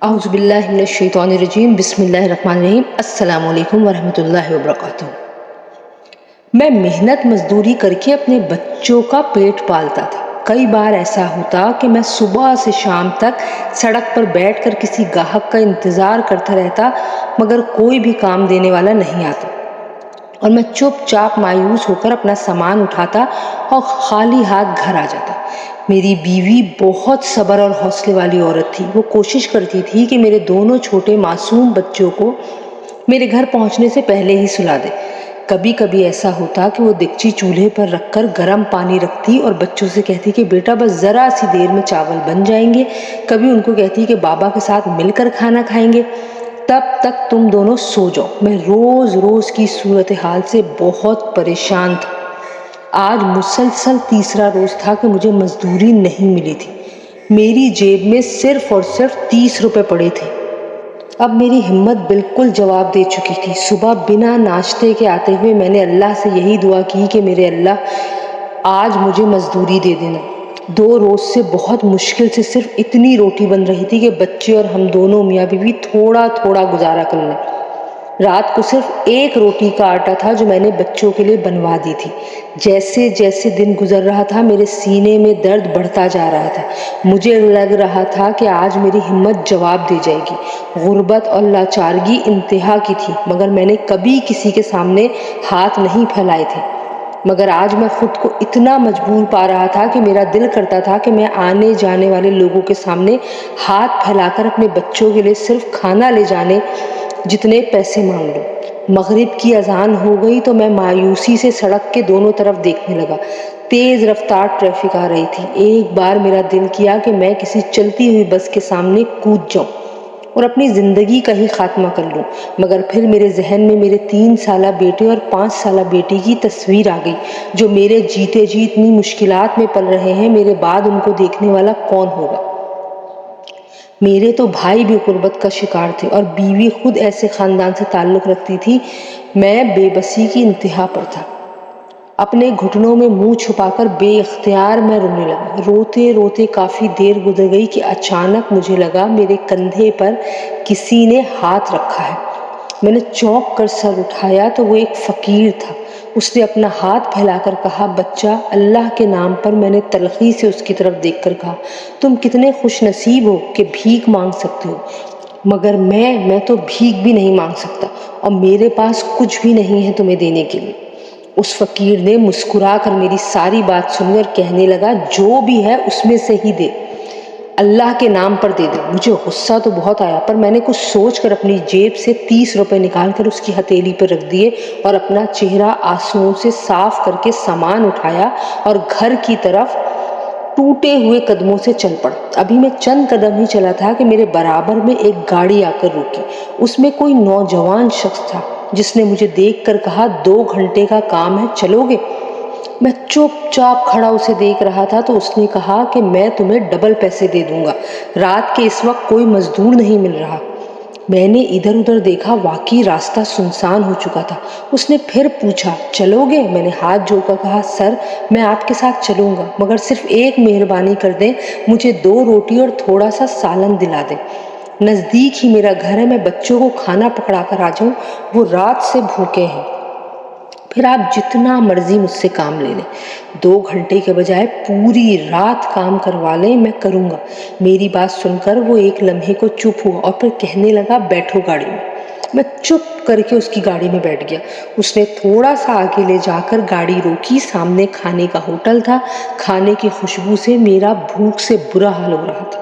اعوذ باللہ من الشیطان الرجیم، بسم اللہ الرحمن الرحیم۔ السلام علیکم ورحمۃ اللہ وبرکاتہ۔ میں محنت مزدوری کر کے اپنے بچوں کا پیٹ پالتا تھا۔ کئی بار ایسا ہوتا کہ میں صبح سے شام تک سڑک پر بیٹھ کر کسی گاہک کا انتظار کرتا رہتا، مگر کوئی بھی کام دینے والا نہیں آتا، اور میں چپ چاپ مایوس ہو کر اپنا سامان اٹھاتا اور خالی ہاتھ گھر آ جاتا۔ میری بیوی بہت صبر اور حوصلے والی عورت تھی۔ وہ کوشش کرتی تھی کہ میرے دونوں چھوٹے معصوم بچوں کو میرے گھر پہنچنے سے پہلے ہی سلا دے۔ کبھی کبھی ایسا ہوتا کہ وہ دیگچی چولہے پر رکھ کر گرم پانی رکھتی اور بچوں سے کہتی کہ بیٹا بس ذرا سی دیر میں چاول بن جائیں گے۔ کبھی ان کو کہتی کہ بابا کے ساتھ مل کر کھانا کھائیں گے، تب تک تم دونوں سو جاؤ۔ میں روز روز کی صورتحال سے بہت پریشان تھا۔ آج مسلسل تیسرا روز تھا کہ مجھے مزدوری نہیں ملی تھی۔ میری جیب میں صرف اور صرف 30 روپے پڑے تھے۔ اب میری ہمت بالکل جواب دے چکی تھی۔ صبح بنا ناشتے کے آتے ہوئے میں نے اللہ سے یہی دعا کی کہ میرے اللہ آج مجھے مزدوری دے دینا۔ 2 روز سے بہت مشکل سے صرف اتنی روٹی بن رہی تھی کہ بچے اور ہم دونوں میاں بیوی تھوڑا تھوڑا گزارا کر لیں۔ رات کو صرف 1 روٹی کا آٹا تھا جو میں نے بچوں کے لیے بنوا دی تھی۔ جیسے جیسے دن گزر رہا تھا میرے سینے میں درد بڑھتا جا رہا تھا۔ مجھے لگ رہا تھا کہ آج میری ہمت جواب دے جائے گی۔ غربت اور لاچارگی انتہا کی تھی، مگر میں نے کبھی کسی کے سامنے ہاتھ نہیں پھیلائے تھے۔ مگر آج میں خود کو اتنا مجبور پا رہا تھا کہ میرا دل کرتا تھا کہ میں آنے جانے والے لوگوں کے سامنے ہاتھ پھیلا کر اپنے بچوں کے لیے صرف کھانا لے جانے جتنے پیسے مانگ لوں۔ مغرب کی اذان ہو گئی تو میں مایوسی سے سڑک کے دونوں طرف دیکھنے لگا۔ تیز رفتار ٹریفک آ رہی تھی۔ ایک بار میرا دل کیا کہ میں کسی چلتی ہوئی بس کے سامنے کود جاؤں اور اپنی زندگی کا ہی خاتمہ کر لوں، مگر پھر میرے ذہن میں میرے 3 سالہ بیٹے اور 5 سالہ بیٹی کی تصویر آ گئی، جو میرے جیتے جی اتنی مشکلات میں پل رہے ہیں۔ میرے بعد ان کو دیکھنے والا کون ہوگا؟ میرے تو بھائی بھی غربت کا شکار تھے اور بیوی خود ایسے خاندان سے تعلق رکھتی تھی۔ میں بے بسی کی انتہا پر تھا۔ اپنے گھٹنوں میں منہ چھپا کر بے اختیار میں رونے لگا۔ روتے روتے کافی دیر گزر گئی کہ اچانک مجھے لگا میرے کندھے پر کسی نے ہاتھ رکھا ہے۔ میں نے چونک کر سر اٹھایا تو وہ ایک فقیر تھا۔ اس نے اپنا ہاتھ پھیلا کر کہا، بچہ، اللہ کے نام پر۔ میں نے تلخی سے اس کی طرف دیکھ کر کہا، تم کتنے خوش نصیب ہو کہ بھیک مانگ سکتے ہو، مگر میں تو بھیک بھی نہیں مانگ سکتا، اور میرے پاس کچھ بھی نہیں ہے تمہیں دینے کے لیے۔ اس فقیر نے مسکرا کر میری ساری بات سنی اور کہنے لگا، جو بھی ہے اس میں سے ہی دے، اللہ کے نام پر دے دے۔ مجھے غصہ تو بہت آیا، پر میں نے کچھ سوچ کر اپنی جیب سے 30 روپے نکال کر اس کی ہتھیلی پر رکھ دیے اور اپنا چہرہ آنسوؤں سے صاف کر کے سامان اٹھایا اور گھر کی طرف ٹوٹے ہوئے قدموں سے چل پڑا۔ ابھی میں چند قدم ہی چلا تھا کہ میرے برابر میں ایک گاڑی آ کر رکی۔ اس میں کوئی نوجوان شخص تھا جس نے مجھے دیکھ کر کہا، 2 گھنٹے کا کام ہے، چلو گے؟ میں چپ چاپ کھڑا اسے دیکھ رہا تھا تو اس نے کہا کہ میں تمہیں ڈبل پیسے دے دوں گا، رات کے اس وقت کوئی مزدور نہیں مل رہا۔ میں نے ادھر ادھر دیکھا، واقعی راستہ سنسان ہو چکا تھا۔ اس نے پھر پوچھا، چلو گے؟ میں نے ہاتھ جوڑ کر کہا، سر، میں آپ کے ساتھ چلوں گا، مگر صرف ایک مہربانی کر دیں، مجھے 2 روٹی اور تھوڑا سا سالن دلا دیں۔ نزدیک ہی میرا گھر ہے، میں بچوں کو کھانا پکڑا کر آ جاؤں، وہ رات سے بھوکے ہیں، پھر آپ جتنا مرضی مجھ سے کام لے لیں، 2 گھنٹے کے بجائے پوری رات کام کروا لیں، میں کروں گا۔ میری بات سن کر وہ ایک لمحے کو چپ ہوا اور پھر کہنے لگا، بیٹھو گاڑی میں۔ میں چپ کر کے اس کی گاڑی میں بیٹھ گیا۔ اس نے تھوڑا سا آگے لے جا کر گاڑی روکی۔ سامنے کھانے کا ہوٹل تھا۔ کھانے کی خوشبو سے میرا بھوک سے برا حال ہو رہا تھا،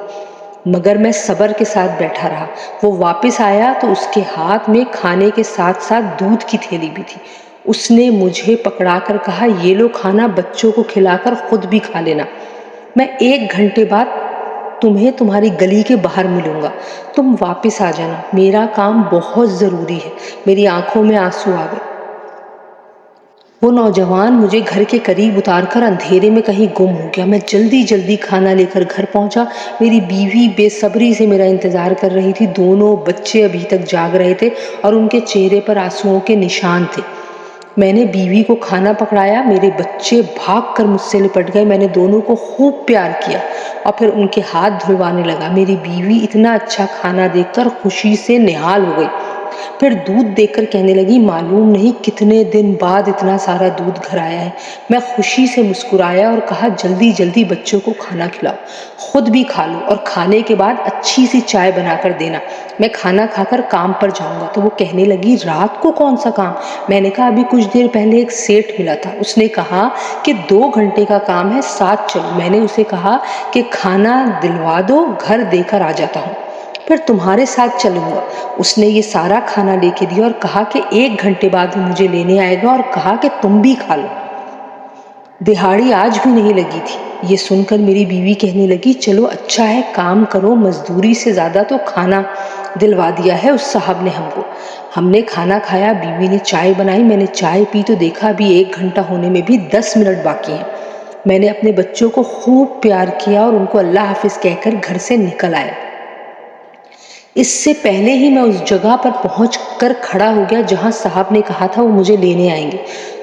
مگر میں صبر کے ساتھ بیٹھا رہا۔ وہ واپس آیا تو اس کے ہاتھ میں کھانے کے ساتھ ساتھ دودھ کی تھیلی بھی تھی۔ اس نے مجھے پکڑا کر کہا، یہ لو کھانا، بچوں کو کھلا کر خود بھی کھا لینا۔ میں 1 گھنٹے بعد تمہیں تمہاری گلی کے باہر ملوں گا، تم واپس آ جانا، میرا کام بہت ضروری ہے۔ میری آنکھوں میں آنسو آ گئے۔ وہ نوجوان مجھے گھر کے قریب اتار کر اندھیرے میں کہیں گم ہو گیا۔ میں جلدی جلدی کھانا لے کر گھر پہنچا۔ میری بیوی بے صبری سے میرا انتظار کر رہی تھی۔ دونوں بچے ابھی تک جاگ رہے تھے اور ان کے چہرے پر آنسوؤں کے نشان تھے۔ میں نے بیوی کو کھانا پکڑایا، میرے بچے بھاگ کر مجھ سے لپٹ گئے، میں نے دونوں کو خوب پیار کیا اور پھر ان کے ہاتھ دھلوانے لگا۔ میری بیوی اتنا اچھا کھانا دیکھ کر خوشی سے نہال ہو گئی، پھر دودھ دیکھ کر کہنے لگی معلوم نہیں کتنے دن بعد اتنا سارا دودھ گھر آیا ہے۔ میں خوشی سے مسکرایا اور کہا جلدی جلدی بچوں کو کھانا کھلاؤ، خود بھی کھا لو اور کھانے کے بعد اچھی سی چائے بنا کر دینا، میں کھانا کھا کر کام پر جاؤں گا۔ تو وہ کہنے لگی رات کو کون سا کام؟ میں نے کہا ابھی کچھ دیر پہلے ایک سیٹھ ملا تھا، اس نے کہا کہ 2 گھنٹے کا کام ہے، ساتھ چلو۔ میں نے اسے کہا کہ کھانا دلوا دو، گھر دے کر آ جاتا ہوں، پھر تمہارے ساتھ چلوں گا۔ اس نے یہ سارا کھانا لے کے دیا اور کہا کہ 1 گھنٹے بعد وہ مجھے لینے آئے گا اور کہا کہ تم بھی کھا لو۔ دہاڑی آج بھی نہیں لگی تھی۔ یہ سن کر میری بیوی کہنے لگی چلو اچھا ہے، کام کرو، مزدوری سے زیادہ تو کھانا دلوا دیا ہے اس صاحب نے ہم کو۔ ہم نے کھانا کھایا، بیوی نے چائے بنائی، میں نے چائے پی تو دیکھا ابھی 1 گھنٹہ ہونے میں بھی 10 منٹ باقی ہیں۔ میں نے اپنے بچوں کو خوب پیار کیا اور ان کو اللہ حافظ کہہ کر گھر سے نکل آیا۔ اس سے پہلے ہی میں اس جگہ پر پہنچ کر کھڑا ہو گیا جہاں صاحب نے کہا تھا وہ مجھے لینے آئیں گے۔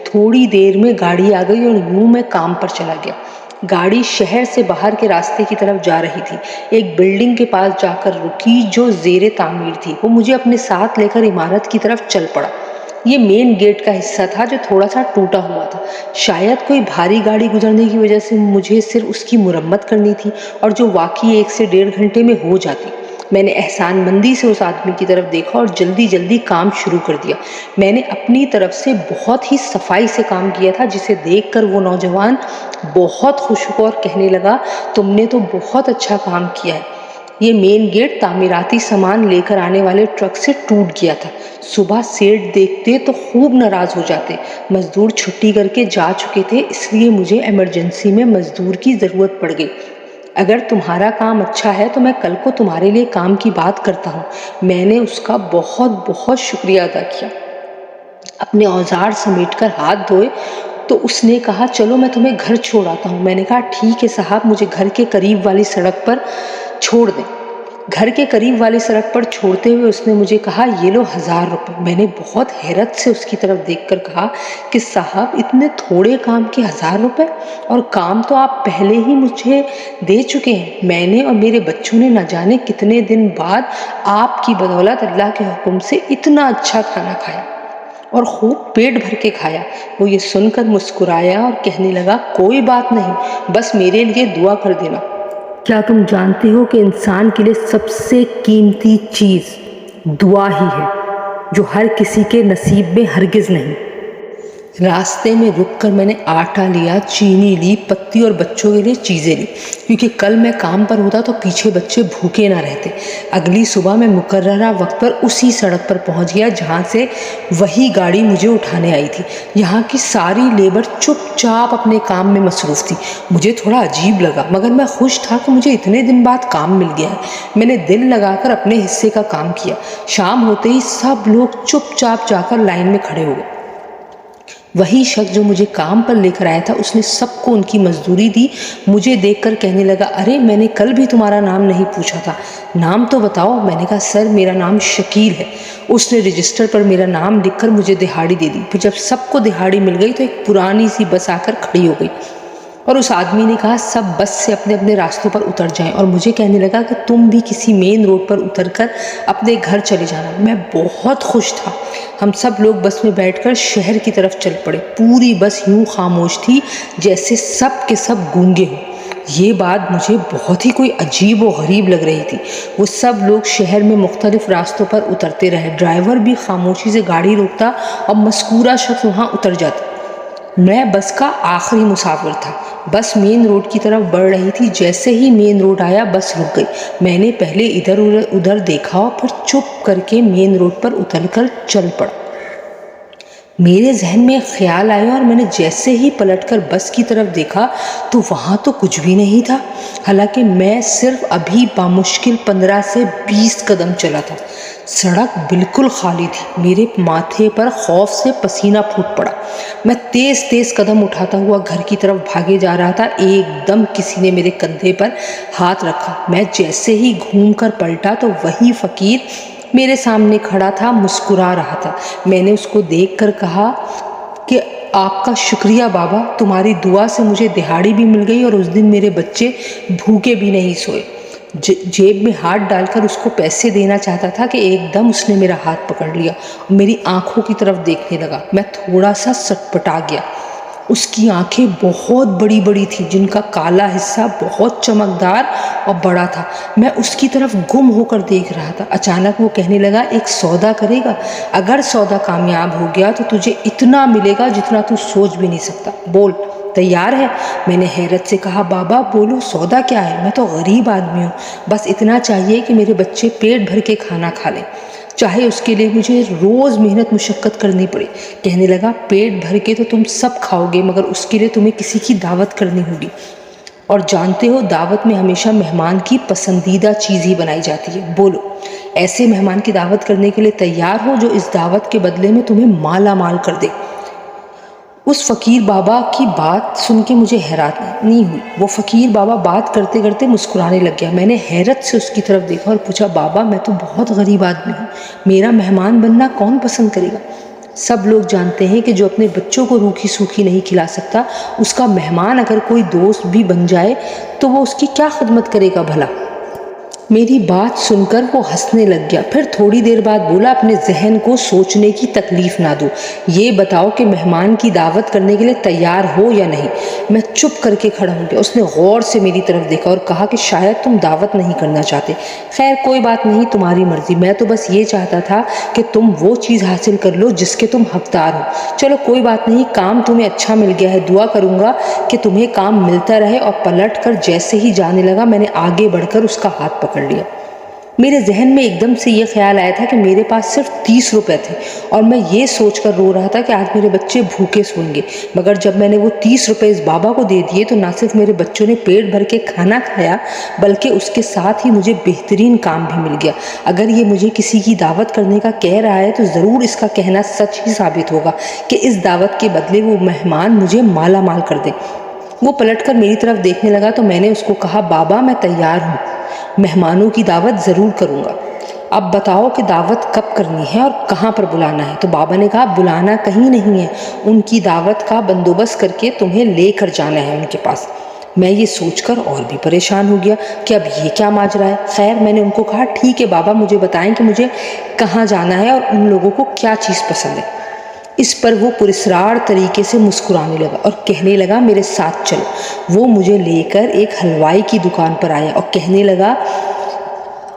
تھوڑی دیر میں گاڑی آ گئی اور یوں میں کام پر چلا گیا۔ گاڑی شہر سے باہر کے راستے کی طرف جا رہی تھی، ایک بلڈنگ کے پاس جا کر رکی جو زیر تعمیر تھی۔ وہ مجھے اپنے ساتھ لے کر عمارت کی طرف چل پڑا۔ یہ مین گیٹ کا حصہ تھا جو تھوڑا سا ٹوٹا ہوا تھا، شاید کوئی بھاری گاڑی گزرنے کی وجہ سے مجھے صرف اس کی مرمت کرنی تھی اور جو واقعی 1 سے 1.5 گھنٹے میں ہو جاتی۔ میں نے احسان مندی سے اس آدمی کی طرف دیکھا اور جلدی جلدی کام شروع کر دیا۔ میں نے اپنی طرف سے بہت ہی صفائی سے کام کیا تھا، جسے دیکھ کر وہ نوجوان بہت خوش ہوا اور کہنے لگا تم نے تو بہت اچھا کام کیا ہے۔ یہ مین گیٹ تعمیراتی سامان لے کر آنے والے ٹرک سے ٹوٹ گیا تھا۔ صبح سیٹھ دیکھتے تو خوب ناراض ہو جاتے۔ مزدور چھٹی کر کے جا چکے تھے، اس لیے مجھے ایمرجنسی میں مزدور کی ضرورت پڑ گئی۔ اگر تمہارا کام اچھا ہے تو میں کل کو تمہارے لیے کام کی بات کرتا ہوں۔ میں نے اس کا بہت بہت شکریہ ادا کیا۔ اپنے اوزار سمیٹ کر ہاتھ دھوئے تو اس نے کہا چلو میں تمہیں گھر چھوڑ آتا ہوں۔ میں نے کہا ٹھیک ہے صاحب، مجھے گھر کے قریب والی سڑک پر چھوڑ دیں۔ گھر کے قریب والی سڑک پر چھوڑتے ہوئے اس نے مجھے کہا یہ لو 1000 روپے۔ میں نے بہت حیرت سے اس کی طرف دیکھ کر کہا کہ صاحب اتنے تھوڑے کام کے 1000 روپے، اور کام تو آپ پہلے ہی مجھے دے چکے ہیں۔ میں نے اور میرے بچوں نے نہ جانے کتنے دن بعد آپ کی بدولت اللہ کے حکم سے اتنا اچھا کھانا کھایا اور خوب پیٹ بھر کے کھایا۔ وہ یہ سن کر مسکرایا اور کہنے لگا کوئی بات نہیں، بس میرے لیے دعا کر دینا۔ کیا تم جانتے ہو کہ انسان کے لیے سب سے قیمتی چیز دعا ہی ہے، جو ہر کسی کے نصیب میں ہرگز نہیں۔ راستے میں رک کر میں نے آٹا لیا، چینی لی، پتی اور بچوں کے لیے چیزیں لی، کیونکہ کل میں کام پر ہوتا تو پیچھے بچے بھوکے نہ رہتے۔ اگلی صبح میں مقررہ وقت پر اسی سڑک پر پہنچ گیا جہاں سے وہی گاڑی مجھے اٹھانے آئی تھی۔ یہاں کی ساری لیبر چپ چاپ اپنے کام میں مصروف تھی۔ مجھے تھوڑا عجیب لگا، مگر میں خوش تھا کہ مجھے اتنے دن بعد کام مل گیا ہے۔ میں نے دل لگا کر اپنے حصے کا کام کیا۔ شام ہوتے ہی سب لوگ چپ چاپ جا کر لائن میں کھڑے ہو گئے۔ وہی شخص جو مجھے کام پر لے کر آیا تھا، اس نے سب کو ان کی مزدوری دی۔ مجھے دیکھ کر کہنے لگا ارے میں نے کل بھی تمہارا نام نہیں پوچھا تھا، نام تو بتاؤ۔ میں نے کہا سر میرا نام شکیل ہے۔ اس نے رجسٹر پر میرا نام لکھ کر مجھے دہاڑی دے دی۔ پھر جب سب کو دہاڑی مل گئی تو ایک پرانی سی بس آ کر کھڑی ہو گئی اور اس آدمی نے کہا سب بس سے اپنے اپنے راستوں پر اتر جائیں، اور مجھے کہنے لگا کہ تم بھی کسی مین روڈ پر اتر کر اپنے گھر چلے جانا۔ میں بہت خوش تھا۔ ہم سب لوگ بس میں بیٹھ کر شہر کی طرف چل پڑے۔ پوری بس یوں خاموش تھی جیسے سب کے سب گونگے ہوں۔ یہ بات مجھے بہت ہی کوئی عجیب و غریب لگ رہی تھی۔ وہ سب لوگ شہر میں مختلف راستوں پر اترتے رہے، ڈرائیور بھی خاموشی سے گاڑی روکتا اور مذکورہ شخص وہاں اتر جاتا۔ میں بس کا آخری مسافر تھا۔ بس مین روڈ کی طرف بڑھ رہی تھی۔ جیسے ہی مین روڈ آیا بس رک گئی۔ میں نے پہلے ادھر ادھر دیکھا اور پھر چپ کر کے مین روڈ پر اتر کر چل پڑا۔ میرے ذہن میں ایک خیال آیا اور میں نے جیسے ہی پلٹ کر بس کی طرف دیکھا تو وہاں تو کچھ بھی نہیں تھا، حالانکہ میں صرف ابھی بامشکل 15 سے 20 قدم چلا تھا۔ سڑک بالکل خالی تھی۔ میرے ماتھے پر خوف سے پسینہ پھوٹ پڑا۔ میں تیز تیز قدم اٹھاتا ہوا گھر کی طرف بھاگے جا رہا تھا۔ ایک دم کسی نے میرے کندھے پر ہاتھ رکھا۔ میں جیسے ہی گھوم کر پلٹا تو وہی فقیر میرے سامنے کھڑا تھا، مسکرا رہا تھا۔ میں نے اس کو دیکھ کر کہا آپ کا شکریہ بابا، تمہاری دعا سے مجھے دہاڑی بھی مل گئی اور اس دن میرے بچے بھوکے بھی نہیں سوئے۔ جیب میں ہاتھ ڈال کر اس کو پیسے دینا چاہتا تھا کہ ایک دم اس نے میرا ہاتھ پکڑ لیا اور میری آنکھوں کی طرف دیکھنے لگا۔ میں تھوڑا سا سٹپٹا گیا۔ اس کی آنکھیں بہت بڑی بڑی تھیں، جن کا کالا حصہ بہت چمکدار اور بڑا تھا۔ میں اس کی طرف گم ہو کر دیکھ رہا تھا۔ اچانک وہ کہنے لگا، ایک سودا کرے گا؟ اگر سودا کامیاب ہو گیا تو تجھے اتنا ملے گا جتنا تو سوچ بھی نہیں سکتا۔ بول، تیار ہے؟ میں نے حیرت سے کہا، بابا بولو، سودا کیا ہے؟ میں تو غریب آدمی ہوں، بس اتنا چاہیے کہ میرے بچے پیٹ بھر کے کھانا کھا لیں، چاہے اس کے لیے مجھے روز محنت مشقت کرنی پڑے۔ کہنے لگا، پیٹ بھر کے تو تم سب کھاؤ گے، مگر اس کے لیے تمہیں کسی کی دعوت کرنی ہوگی، اور جانتے ہو دعوت میں ہمیشہ مہمان کی پسندیدہ چیز ہی بنائی جاتی ہے۔ بولو، ایسے مہمان کی دعوت کرنے کے لیے تیار ہو جو اس دعوت کے بدلے میں تمہیں مالا مال کر دے؟ اس فقیر بابا کی بات سن کے مجھے حیرانی ہوئی۔ وہ فقیر بابا بات کرتے کرتے مسکرانے لگ گیا۔ میں نے حیرت سے اس کی طرف دیکھا اور پوچھا، بابا میں تو بہت غریب آدمی ہوں، میرا مہمان بننا کون پسند کرے گا؟ سب لوگ جانتے ہیں کہ جو اپنے بچوں کو روکھی سوکھی نہیں کھلا سکتا، اس کا مہمان اگر کوئی دوست بھی بن جائے تو وہ اس کی کیا خدمت کرے گا بھلا؟ میری بات سن کر وہ ہنسنے لگ گیا، پھر تھوڑی دیر بعد بولا، اپنے ذہن کو سوچنے کی تکلیف نہ دو، یہ بتاؤ کہ مہمان کی دعوت کرنے کے لیے تیار ہو یا نہیں؟ میں چپ کر کے کھڑا ہو گیا۔ اس نے غور سے میری طرف دیکھا اور کہا کہ شاید تم دعوت نہیں کرنا چاہتے۔ خیر کوئی بات نہیں، تمہاری مرضی، میں تو بس یہ چاہتا تھا کہ تم وہ چیز حاصل کر لو جس کے تم حقدار ہو۔ چلو کوئی بات نہیں، کام تمہیں اچھا مل گیا ہے، دعا کروں گا کہ تمہیں کام ملتا رہے۔ اور پلٹ کر جیسے ہی جانے لگا، میں نے آگے بڑھ کر اس کا ہاتھ پکڑ لیا۔ میرے ذہن میں ایک دم سے یہ خیال آیا تھا کہ میرے پاس صرف 30 روپے تھے اور میں یہ سوچ کر رو رہا تھا کہ آج میرے بچے بھوکے سوئیں گے، مگر جب میں نے وہ 30 روپے اس بابا کو دے دیے تو نہ صرف میرے بچوں نے پیٹ بھر کے کھانا کھایا، بلکہ اس کے ساتھ ہی مجھے بہترین کام بھی مل گیا۔ اگر یہ مجھے کسی کی دعوت کرنے کا کہہ رہا ہے تو ضرور اس کا کہنا سچ ہی ثابت ہوگا کہ اس دعوت کے بدلے وہ مہمان مجھے مالا مال کر دے۔ وہ پلٹ کر میری طرف دیکھنے لگا تو میں نے اس کو کہا، بابا میں تیار ہوں، مہمانوں کی دعوت ضرور کروں گا، اب بتاؤ کہ دعوت کب کرنی ہے اور کہاں پر بلانا ہے؟ تو بابا نے کہا، بلانا کہیں نہیں ہے، ان کی دعوت کا بندوبست کر کے تمہیں لے کر جانا ہے ان کے پاس۔ میں یہ سوچ کر اور بھی پریشان ہو گیا کہ اب یہ کیا ماجرا ہے۔ خیر میں نے ان کو کہا، ٹھیک ہے بابا، مجھے بتائیں کہ مجھے کہاں جانا ہے اور ان لوگوں کو کیا چیز پسند ہے۔ اس پر وہ پراسرار طریقے سے مسکرانے لگا اور کہنے لگا، میرے ساتھ چلو۔ وہ مجھے لے کر ایک حلوائی کی دکان پر آیا اور کہنے لگا،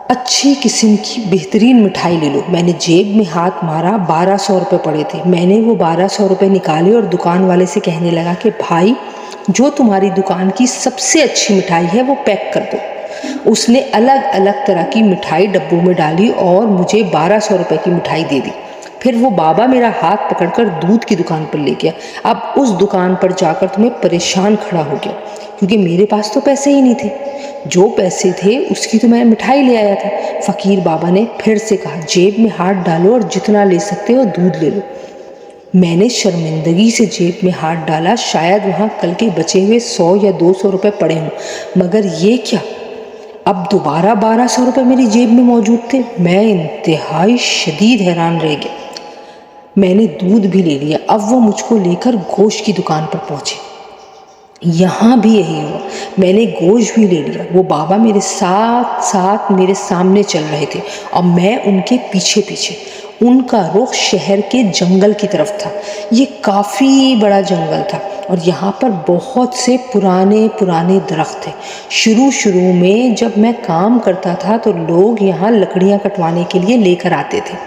اچھی قسم کی بہترین مٹھائی لے لو۔ میں نے جیب میں ہاتھ مارا، 1200 روپے پڑے تھے۔ میں نے وہ 1200 روپے نکالے اور دکان والے سے کہنے لگا کہ بھائی، جو تمہاری دکان کی سب سے اچھی مٹھائی ہے وہ پیک کر دو۔ اس نے الگ الگ طرح کی مٹھائی ڈبوں میں ڈالی اور مجھے 1200 روپے کی مٹھائی دے دی۔ پھر وہ بابا میرا ہاتھ پکڑ کر دودھ کی دکان پر لے گیا۔ اب اس دکان پر جا کر تو میں پریشان کھڑا ہو گیا، کیونکہ میرے پاس تو پیسے ہی نہیں تھے، جو پیسے تھے اس کی تو میں مٹھائی لے آیا تھا۔ فقیر بابا نے پھر سے کہا، جیب میں ہاتھ ڈالو اور جتنا لے سکتے ہو دودھ لے لو۔ میں نے شرمندگی سے جیب میں ہاتھ ڈالا، شاید وہاں کل کے بچے ہوئے 100 یا 200 روپے پڑے ہوں، مگر یہ کیا؟ اب دوبارہ 1200 روپے میری جیب میں موجود تھے۔ میں انتہائی شدید حیران رہ گیا۔ میں نے دودھ بھی لے لیا۔ اب وہ مجھ کو لے کر گوشت کی دکان پر پہنچے۔ یہاں بھی یہی ہوا، میں نے گوشت بھی لے لیا۔ وہ بابا میرے ساتھ ساتھ میرے سامنے چل رہے تھے اور میں ان کے پیچھے پیچھے۔ ان کا رخ شہر کے جنگل کی طرف تھا۔ یہ کافی بڑا جنگل تھا اور یہاں پر بہت سے پرانے درخت تھے۔ شروع میں جب میں کام کرتا تھا تو لوگ یہاں لکڑیاں کٹوانے کے لیے لے کر آتے تھے۔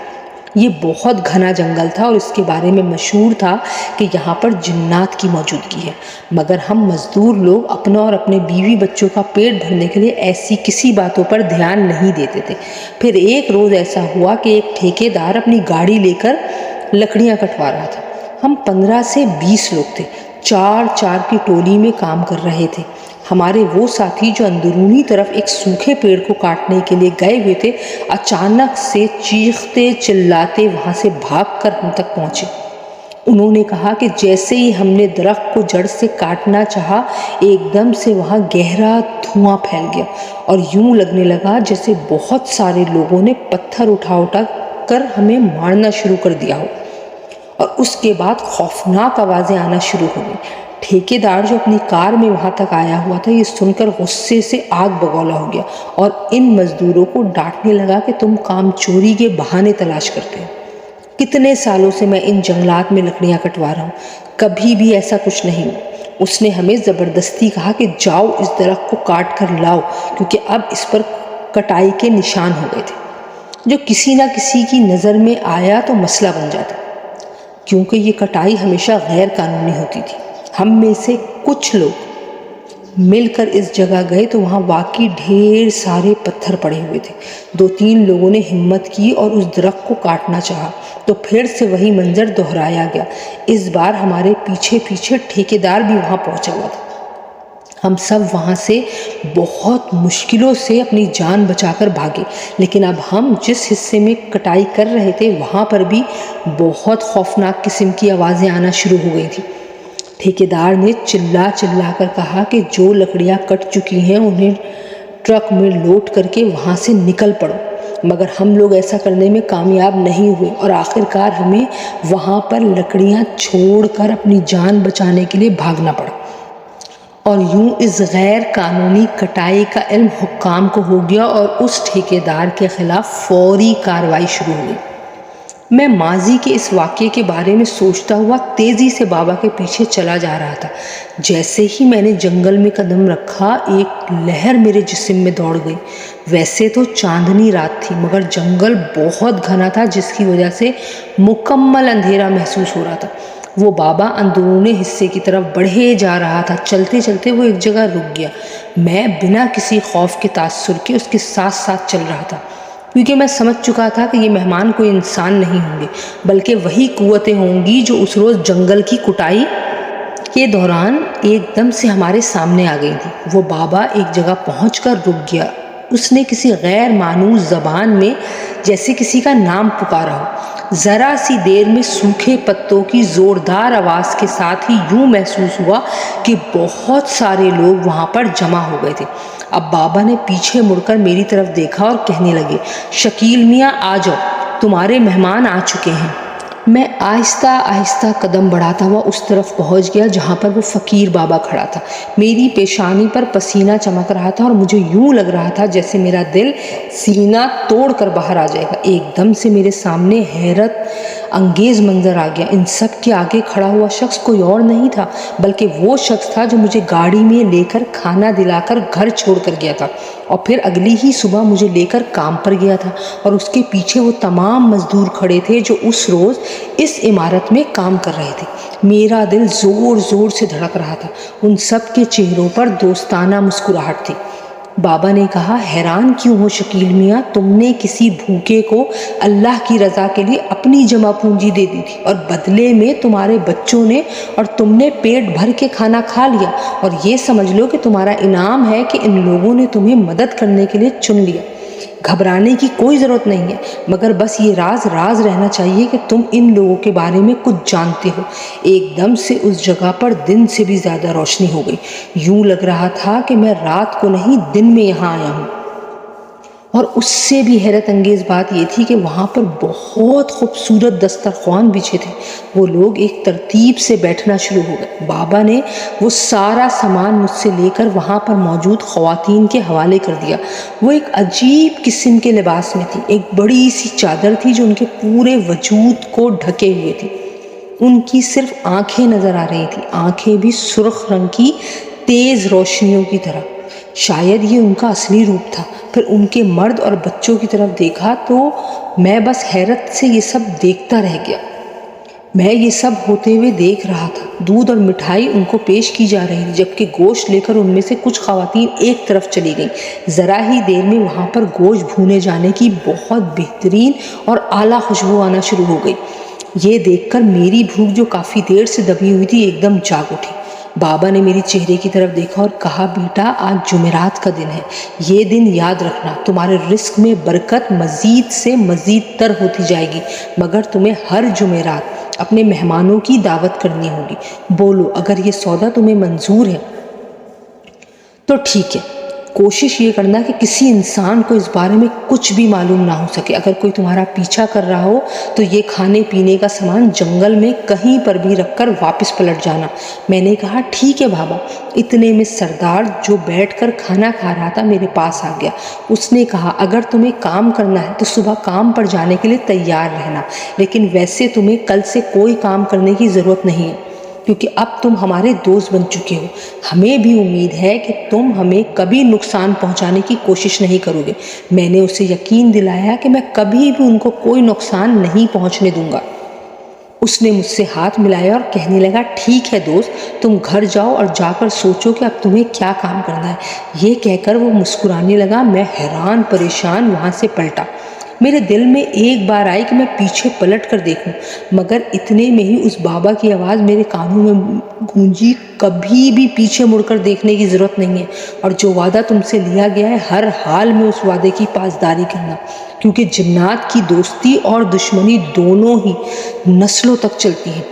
یہ بہت گھنا جنگل تھا اور اس کے بارے میں مشہور تھا کہ یہاں پر جنات کی موجودگی ہے، مگر ہم مزدور لوگ اپنا اور اپنے بیوی بچوں کا پیٹ بھرنے کے لیے ایسی کسی باتوں پر دھیان نہیں دیتے تھے۔ پھر ایک روز ایسا ہوا کہ ایک ٹھیکیدار اپنی گاڑی لے کر لکڑیاں کٹوا رہا تھا۔ ہم 15 سے 20 لوگ تھے، 4 کی ٹولی میں کام کر رہے تھے۔ ہمارے وہ ساتھی جو اندرونی طرف ایک سوکھے پیڑ کو کاٹنے کے لیے گئے ہوئے تھے، اچانک سے چیختے چلاتے وہاں سے بھاگ کر ہم تک پہنچے۔ انہوں نے کہا کہ جیسے ہی ہم نے درخت کو جڑ سے کاٹنا چاہا، ایک دم سے وہاں گہرا دھواں پھیل گیا اور یوں لگنے لگا جیسے بہت سارے لوگوں نے پتھر اٹھا کر ہمیں مارنا شروع کر دیا ہو۔ اور اس کے بعد خوفناک آوازیں آنا شروع ہو گئی۔ ٹھیکیدار جو اپنی کار میں وہاں تک آیا ہوا تھا یہ سن کر غصے سے آگ بگولا ہو گیا اور ان مزدوروں کو ڈانٹنے لگا کہ تم کام چوری کے بہانے تلاش کرتے ہو۔ کتنے سالوں سے میں ان جنگلات میں لکڑیاں کٹوا رہا ہوں، کبھی بھی ایسا کچھ نہیں۔ اس نے ہمیں زبردستی کہا کہ جاؤ اس درخت کو کاٹ کر لاؤ، کیونکہ اب اس پر کٹائی کے نشان ہو گئے تھے، جو کسی نہ کسی کی نظر میں آیا تو مسئلہ بن جاتا، کیونکہ یہ کٹائی ہمیشہ غیر قانونی ہوتی تھی۔ ہم میں سے کچھ لوگ مل کر اس جگہ گئے تو وہاں واقعی ڈھیر سارے پتھر پڑے ہوئے تھے۔ 2-3 لوگوں نے ہمت کی اور اس درخت کو کاٹنا چاہا تو پھر سے وہی منظر دہرایا گیا۔ اس بار ہمارے پیچھے پیچھے ٹھیکیدار بھی وہاں پہنچا ہوا تھا۔ ہم سب وہاں سے بہت مشکلوں سے اپنی جان بچا کر بھاگے، لیکن اب ہم جس حصے میں کٹائی کر رہے تھے وہاں پر بھی بہت خوفناک قسم کی آوازیں آنا شروع ہو گئی تھیں۔ ٹھیکیدار نے چلا چلا کر کہا کہ جو لکڑیاں کٹ چکی ہیں انہیں ٹرک میں لوڈ کر کے وہاں سے نکل پڑو، مگر ہم لوگ ایسا کرنے میں کامیاب نہیں ہوئے اور آخرکار ہمیں وہاں پر لکڑیاں چھوڑ کر اپنی جان بچانے کے لیے بھاگنا پڑا۔ اور یوں اس غیر قانونی کٹائی کا علم حکام کو ہو گیا اور اس ٹھیکیدار کے خلاف فوری کارروائی شروع ہوئی۔ میں ماضی کے اس واقعے کے بارے میں سوچتا ہوا تیزی سے بابا کے پیچھے چلا جا رہا تھا۔ جیسے ہی میں نے جنگل میں قدم رکھا ایک لہر میرے جسم میں دوڑ گئی۔ ویسے تو چاندنی رات تھی مگر جنگل بہت گھنا تھا، جس کی وجہ سے مکمل اندھیرا محسوس ہو رہا تھا۔ وہ بابا اندرونی حصے کی طرف بڑھے جا رہا تھا۔ چلتے چلتے وہ ایک جگہ رک گیا۔ میں بنا کسی خوف کے تاثر کے اس کے ساتھ ساتھ چل رہا تھا، کیونکہ میں سمجھ چکا تھا کہ یہ مہمان کوئی انسان نہیں ہوں گے بلکہ وہی قوتیں ہوں گی جو اس روز جنگل کی کٹائی کے دوران ایک دم سے ہمارے سامنے آ گئی تھی۔ وہ بابا ایک جگہ پہنچ کر رک گیا۔ اس نے کسی غیر مانوس زبان میں جیسے کسی کا نام پکارا ہو۔ ذرا سی دیر میں سوکھے پتوں کی زوردار آواز کے ساتھ ہی یوں محسوس ہوا کہ بہت سارے لوگ وہاں پر جمع ہو گئے تھے۔ اب بابا نے پیچھے مڑ کر میری طرف دیکھا اور کہنے لگے، شکیل میاں آ جاؤ، تمہارے مہمان آ چکے ہیں۔ میں آہستہ آہستہ قدم بڑھاتا ہوا اس طرف پہنچ گیا جہاں پر وہ فقیر بابا کھڑا تھا۔ میری پیشانی پر پسینہ چمک رہا تھا اور مجھے یوں لگ رہا تھا جیسے میرا دل سینہ توڑ کر باہر آ جائے گا۔ ایک دم سے میرے سامنے حیرت انگیز منظر آ گیا۔ ان سب کے آگے کھڑا ہوا شخص کوئی اور نہیں تھا بلکہ وہ شخص تھا جو مجھے گاڑی میں لے کر کھانا دلا کر گھر چھوڑ کر گیا تھا اور پھر اگلی ہی صبح مجھے لے کر کام پر گیا تھا، اور اس کے پیچھے وہ تمام مزدور کھڑے تھے جو اس روز اس عمارت میں کام کر رہے تھے۔ میرا دل زور زور سے دھڑک رہا تھا۔ ان سب کے چہروں پر دوستانہ مسکراہٹ تھی۔ بابا نے کہا، حیران کیوں ہو شکیل میاں؟ تم نے کسی بھوکے کو اللہ کی رضا کے لیے اپنی جمع پونجی دے دی تھی اور بدلے میں تمہارے بچوں نے اور تم نے پیٹ بھر کے کھانا کھا لیا، اور یہ سمجھ لو کہ تمہارا انعام ہے کہ ان لوگوں نے تمہیں مدد کرنے کے لیے چن لیا۔ گھبرانے کی کوئی ضرورت نہیں ہے، مگر بس یہ راز راز رہنا چاہیے کہ تم ان لوگوں کے بارے میں کچھ جانتے ہو۔ ایک دم سے اس جگہ پر دن سے بھی زیادہ روشنی ہو گئی۔ یوں لگ رہا تھا کہ میں رات کو نہیں دن میں یہاں آیا ہوں۔ اور اس سے بھی حیرت انگیز بات یہ تھی کہ وہاں پر بہت خوبصورت دسترخوان بچھے تھے۔ وہ لوگ ایک ترتیب سے بیٹھنا شروع ہو گئے۔ بابا نے وہ سارا سامان مجھ سے لے کر وہاں پر موجود خواتین کے حوالے کر دیا۔ وہ ایک عجیب قسم کے لباس میں تھی۔ ایک بڑی سی چادر تھی جو ان کے پورے وجود کو ڈھکے ہوئے تھی۔ ان کی صرف آنکھیں نظر آ رہی تھیں، آنکھیں بھی سرخ رنگ کی تیز روشنیوں کی طرح۔ شاید یہ ان کا اصلی روپ تھا۔ پھر ان کے مرد اور بچوں کی طرف دیکھا تو میں بس حیرت سے یہ سب دیکھتا رہ گیا۔ میں یہ سب ہوتے ہوئے دیکھ رہا تھا۔ دودھ اور مٹھائی ان کو پیش کی جا رہی تھی، جبکہ گوشت لے کر ان میں سے کچھ خواتین ایک طرف چلی گئیں۔ ذرا ہی دیر میں وہاں پر گوشت بھونے جانے کی بہت بہترین اور اعلیٰ خوشبو آنا شروع ہو گئی۔ یہ دیکھ کر میری بھوک جو کافی دیر سے دبی ہوئی تھی ایک دم جاگ اٹھی۔ بابا نے میری چہرے کی طرف دیکھا اور کہا، بیٹا آج جمعرات کا دن ہے، یہ دن یاد رکھنا، تمہارے رزق میں برکت مزید سے مزید تر ہوتی جائے گی، مگر تمہیں ہر جمعرات اپنے مہمانوں کی دعوت کرنی ہوگی۔ بولو، اگر یہ سودا تمہیں منظور ہے تو ٹھیک ہے۔ کوشش یہ کرنا کہ کسی انسان کو اس بارے میں کچھ بھی معلوم نہ ہو سکے. اگر کوئی تمہارا پیچھا کر رہا ہو تو یہ کھانے پینے کا سامان جنگل میں کہیں پر بھی رکھ کر واپس پلٹ جانا. میں نے کہا ٹھیک ہے بابا. اتنے میں سردار جو بیٹھ کر کھانا کھا رہا تھا میرے پاس آ گیا. اس نے کہا اگر تمہیں کام کرنا ہے تو صبح کام پر جانے کے لیے تیار رہنا، لیکن ویسے تمہیں کل سے کوئی کام کرنے کی ضرورت نہیں ہے کیونکہ اب تم ہمارے دوست بن چکے ہو. ہمیں بھی امید ہے کہ تم ہمیں کبھی نقصان پہنچانے کی کوشش نہیں کرو گے. میں نے اسے یقین دلایا کہ میں کبھی بھی ان کو کوئی نقصان نہیں پہنچنے دوں گا. اس نے مجھ سے ہاتھ ملایا اور کہنے لگا ٹھیک ہے دوست، تم گھر جاؤ اور جا کر سوچو کہ اب تمہیں کیا کام کرنا ہے. یہ کہہ کر وہ مسکرانے لگا. میں حیران پریشان وہاں سے پلٹا. میرے دل میں ایک بار آئی کہ میں پیچھے پلٹ کر دیکھوں، مگر اتنے میں ہی اس بابا کی آواز میرے کانوں میں گونجی، کبھی بھی پیچھے مڑ کر دیکھنے کی ضرورت نہیں ہے، اور جو وعدہ تم سے لیا گیا ہے ہر حال میں اس وعدے کی پاسداری کرنا، کیونکہ جنات کی دوستی اور دشمنی دونوں ہی نسلوں تک چلتی ہیں.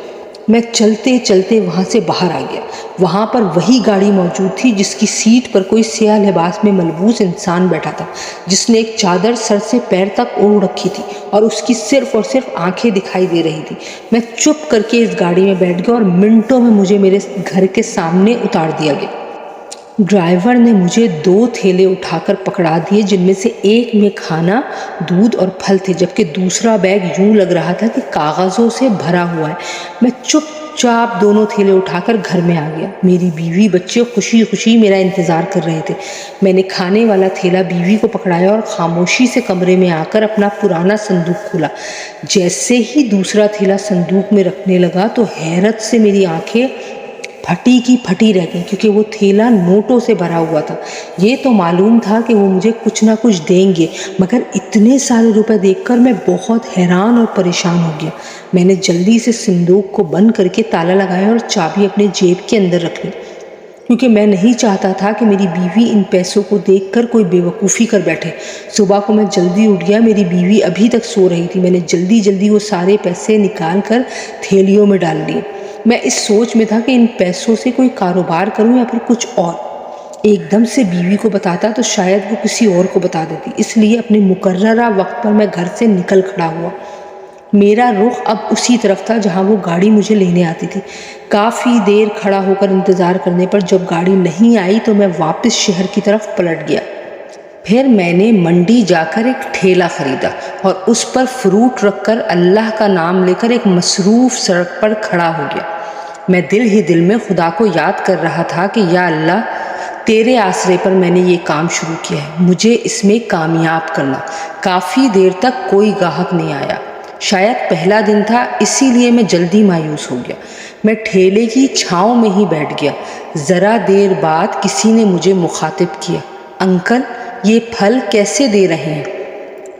میں چلتے چلتے وہاں سے باہر آ گیا. وہاں پر وہی گاڑی موجود تھی جس کی سیٹ پر کوئی سیاہ لباس میں ملبوس انسان بیٹھا تھا، جس نے ایک چادر سر سے پیر تک اوڑھ رکھی تھی اور اس کی صرف اور صرف آنکھیں دکھائی دے رہی تھی. میں چپ کر کے اس گاڑی میں بیٹھ گیا اور منٹوں میں مجھے میرے گھر کے سامنے اتار دیا گیا. ڈرائیور نے مجھے 2 تھیلے اٹھا کر پکڑا دیے، جن میں سے ایک میں کھانا، دودھ اور پھل تھے، جبکہ دوسرا بیگ یوں لگ رہا تھا کہ کاغذوں سے بھرا ہوا ہے. میں چپ چاپ دونوں تھیلے اٹھا کر گھر میں آ گیا. میری بیوی بچے خوشی خوشی میرا انتظار کر رہے تھے. میں نے کھانے والا تھیلا بیوی کو پکڑایا اور خاموشی سے کمرے میں آ کر اپنا پرانا صندوق کھولا. جیسے ہی دوسرا تھیلا صندوق میں رکھنے لگا تو حیرت سے میری آنکھیں پھٹی کی پھٹی رہ گئی، کیونکہ وہ تھیلا نوٹوں سے بھرا ہوا تھا. یہ تو معلوم تھا کہ وہ مجھے کچھ نہ کچھ دیں گے، مگر اتنے سارے روپے دیکھ کر میں بہت حیران اور پریشان ہو گیا. میں نے جلدی سے صندوق کو بند کر کے تالا لگایا اور چابی اپنے جیب کے اندر رکھ لی، کیونکہ میں نہیں چاہتا تھا کہ میری بیوی ان پیسوں کو دیکھ کر کوئی بے وقوفی کر بیٹھے. صبح کو میں جلدی اٹھ گیا. میری بیوی ابھی تک سو رہی تھی. میں نے جلدی جلدی وہ سارے پیسے نکال کر تھیلیوں میں ڈال لیے. میں اس سوچ میں تھا کہ ان پیسوں سے کوئی کاروبار کروں یا پھر کچھ اور. ایک دم سے بیوی کو بتاتا تو شاید وہ کسی اور کو بتا دیتی، اس لیے اپنے مقررہ وقت پر میں گھر سے نکل کھڑا ہوا. میرا رخ اب اسی طرف تھا جہاں وہ گاڑی مجھے لینے آتی تھی. کافی دیر کھڑا ہو کر انتظار کرنے پر جب گاڑی نہیں آئی تو میں واپس شہر کی طرف پلٹ گیا. پھر میں نے منڈی جا کر ایک ٹھیلا خریدا اور اس پر فروٹ رکھ کر اللہ کا نام لے کر ایک مصروف سڑک پر کھڑا ہو گیا. میں دل ہی دل میں خدا کو یاد کر رہا تھا کہ یا اللہ، تیرے آسرے پر میں نے یہ کام شروع کیا ہے، مجھے اس میں کامیاب کرنا. کافی دیر تک کوئی گاہک نہیں آیا. شاید پہلا دن تھا، اسی لیے میں جلدی مایوس ہو گیا. میں ٹھیلے کی چھاؤں میں ہی بیٹھ گیا. ذرا دیر بعد کسی نے مجھے مخاطب کیا، انکل یہ پھل کیسے دے رہے ہیں؟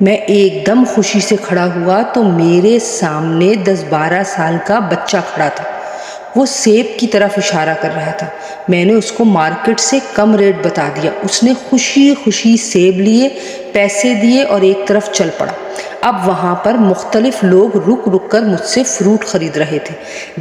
میں ایک دم خوشی سے کھڑا ہوا تو میرے سامنے 10-12 سال کا بچہ کھڑا تھا. وہ سیب کی طرف اشارہ کر رہا تھا. میں نے اس کو مارکیٹ سے کم ریٹ بتا دیا. اس نے خوشی خوشی سیب لیے، پیسے دیے اور ایک طرف چل پڑا. اب وہاں پر مختلف لوگ رک رک کر مجھ سے فروٹ خرید رہے تھے.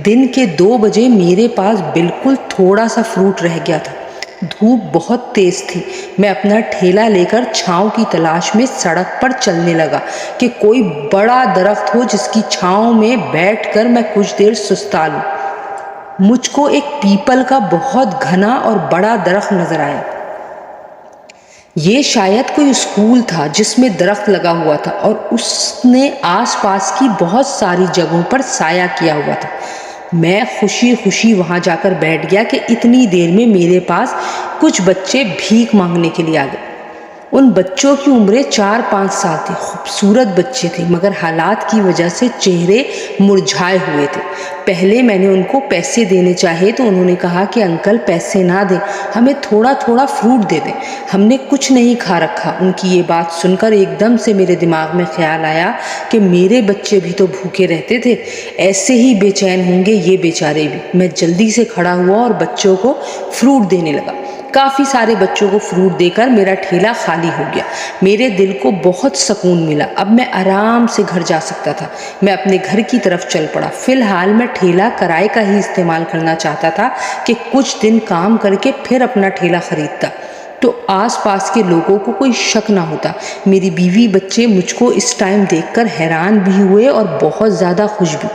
دن کے 2 بجے میرے پاس بالکل تھوڑا سا فروٹ رہ گیا تھا. دھوپ بہت تیز تھی. میں اپنا ٹھیلا لے کر چھاؤں کی تلاش میں سڑک پر چلنے لگا کہ کوئی بڑا درخت ہو جس کی چھاؤں میں بیٹھ کر میں کچھ دیر سستا لوں. مجھ کو ایک پیپل کا بہت گھنا اور بڑا درخت نظر آیا. یہ شاید کوئی اسکول تھا جس میں درخت لگا ہوا تھا اور اس نے آس پاس کی بہت ساری جگہوں پر سایہ کیا ہوا تھا. میں خوشی خوشی وہاں جا کر بیٹھ گیا کہ اتنی دیر میں میرے پاس کچھ بچے بھیک مانگنے کے لیے آ گئے. ان بچوں کی عمریں 4-5 سال تھی. خوبصورت بچے تھے مگر حالات کی وجہ سے چہرے مرجھائے ہوئے تھے. پہلے میں نے ان کو پیسے دینے چاہے تو انہوں نے کہا کہ انکل پیسے نہ دیں، ہمیں تھوڑا تھوڑا فروٹ دے دیں، ہم نے کچھ نہیں کھا رکھا. ان کی یہ بات سن کر ایک دم سے میرے دماغ میں خیال آیا کہ میرے بچے بھی تو بھوکے رہتے تھے، ایسے ہی بے چین ہوں گے یہ بیچارے بھی. میں جلدی سے کھڑا ہوا اور بچوں کو فروٹ دینے لگا. کافی سارے بچوں کو فروٹ دے کر میرا ٹھیلا خالی ہو گیا. میرے دل کو بہت سکون ملا. اب میں آرام سے گھر جا سکتا تھا. میں اپنے گھر کی طرف چل پڑا. فی الحال میں ٹھیلا کرائے کا ہی استعمال کرنا چاہتا تھا کہ کچھ دن کام کر کے پھر اپنا ٹھیلا خریدتا. تو آس پاس کے لوگوں کو کوئی شک نہ ہوتا۔ میری بیوی بچے مجھ کو اس ٹائم دیکھ کر حیران بھی ہوئے اور بہت زیادہ خوش بھی۔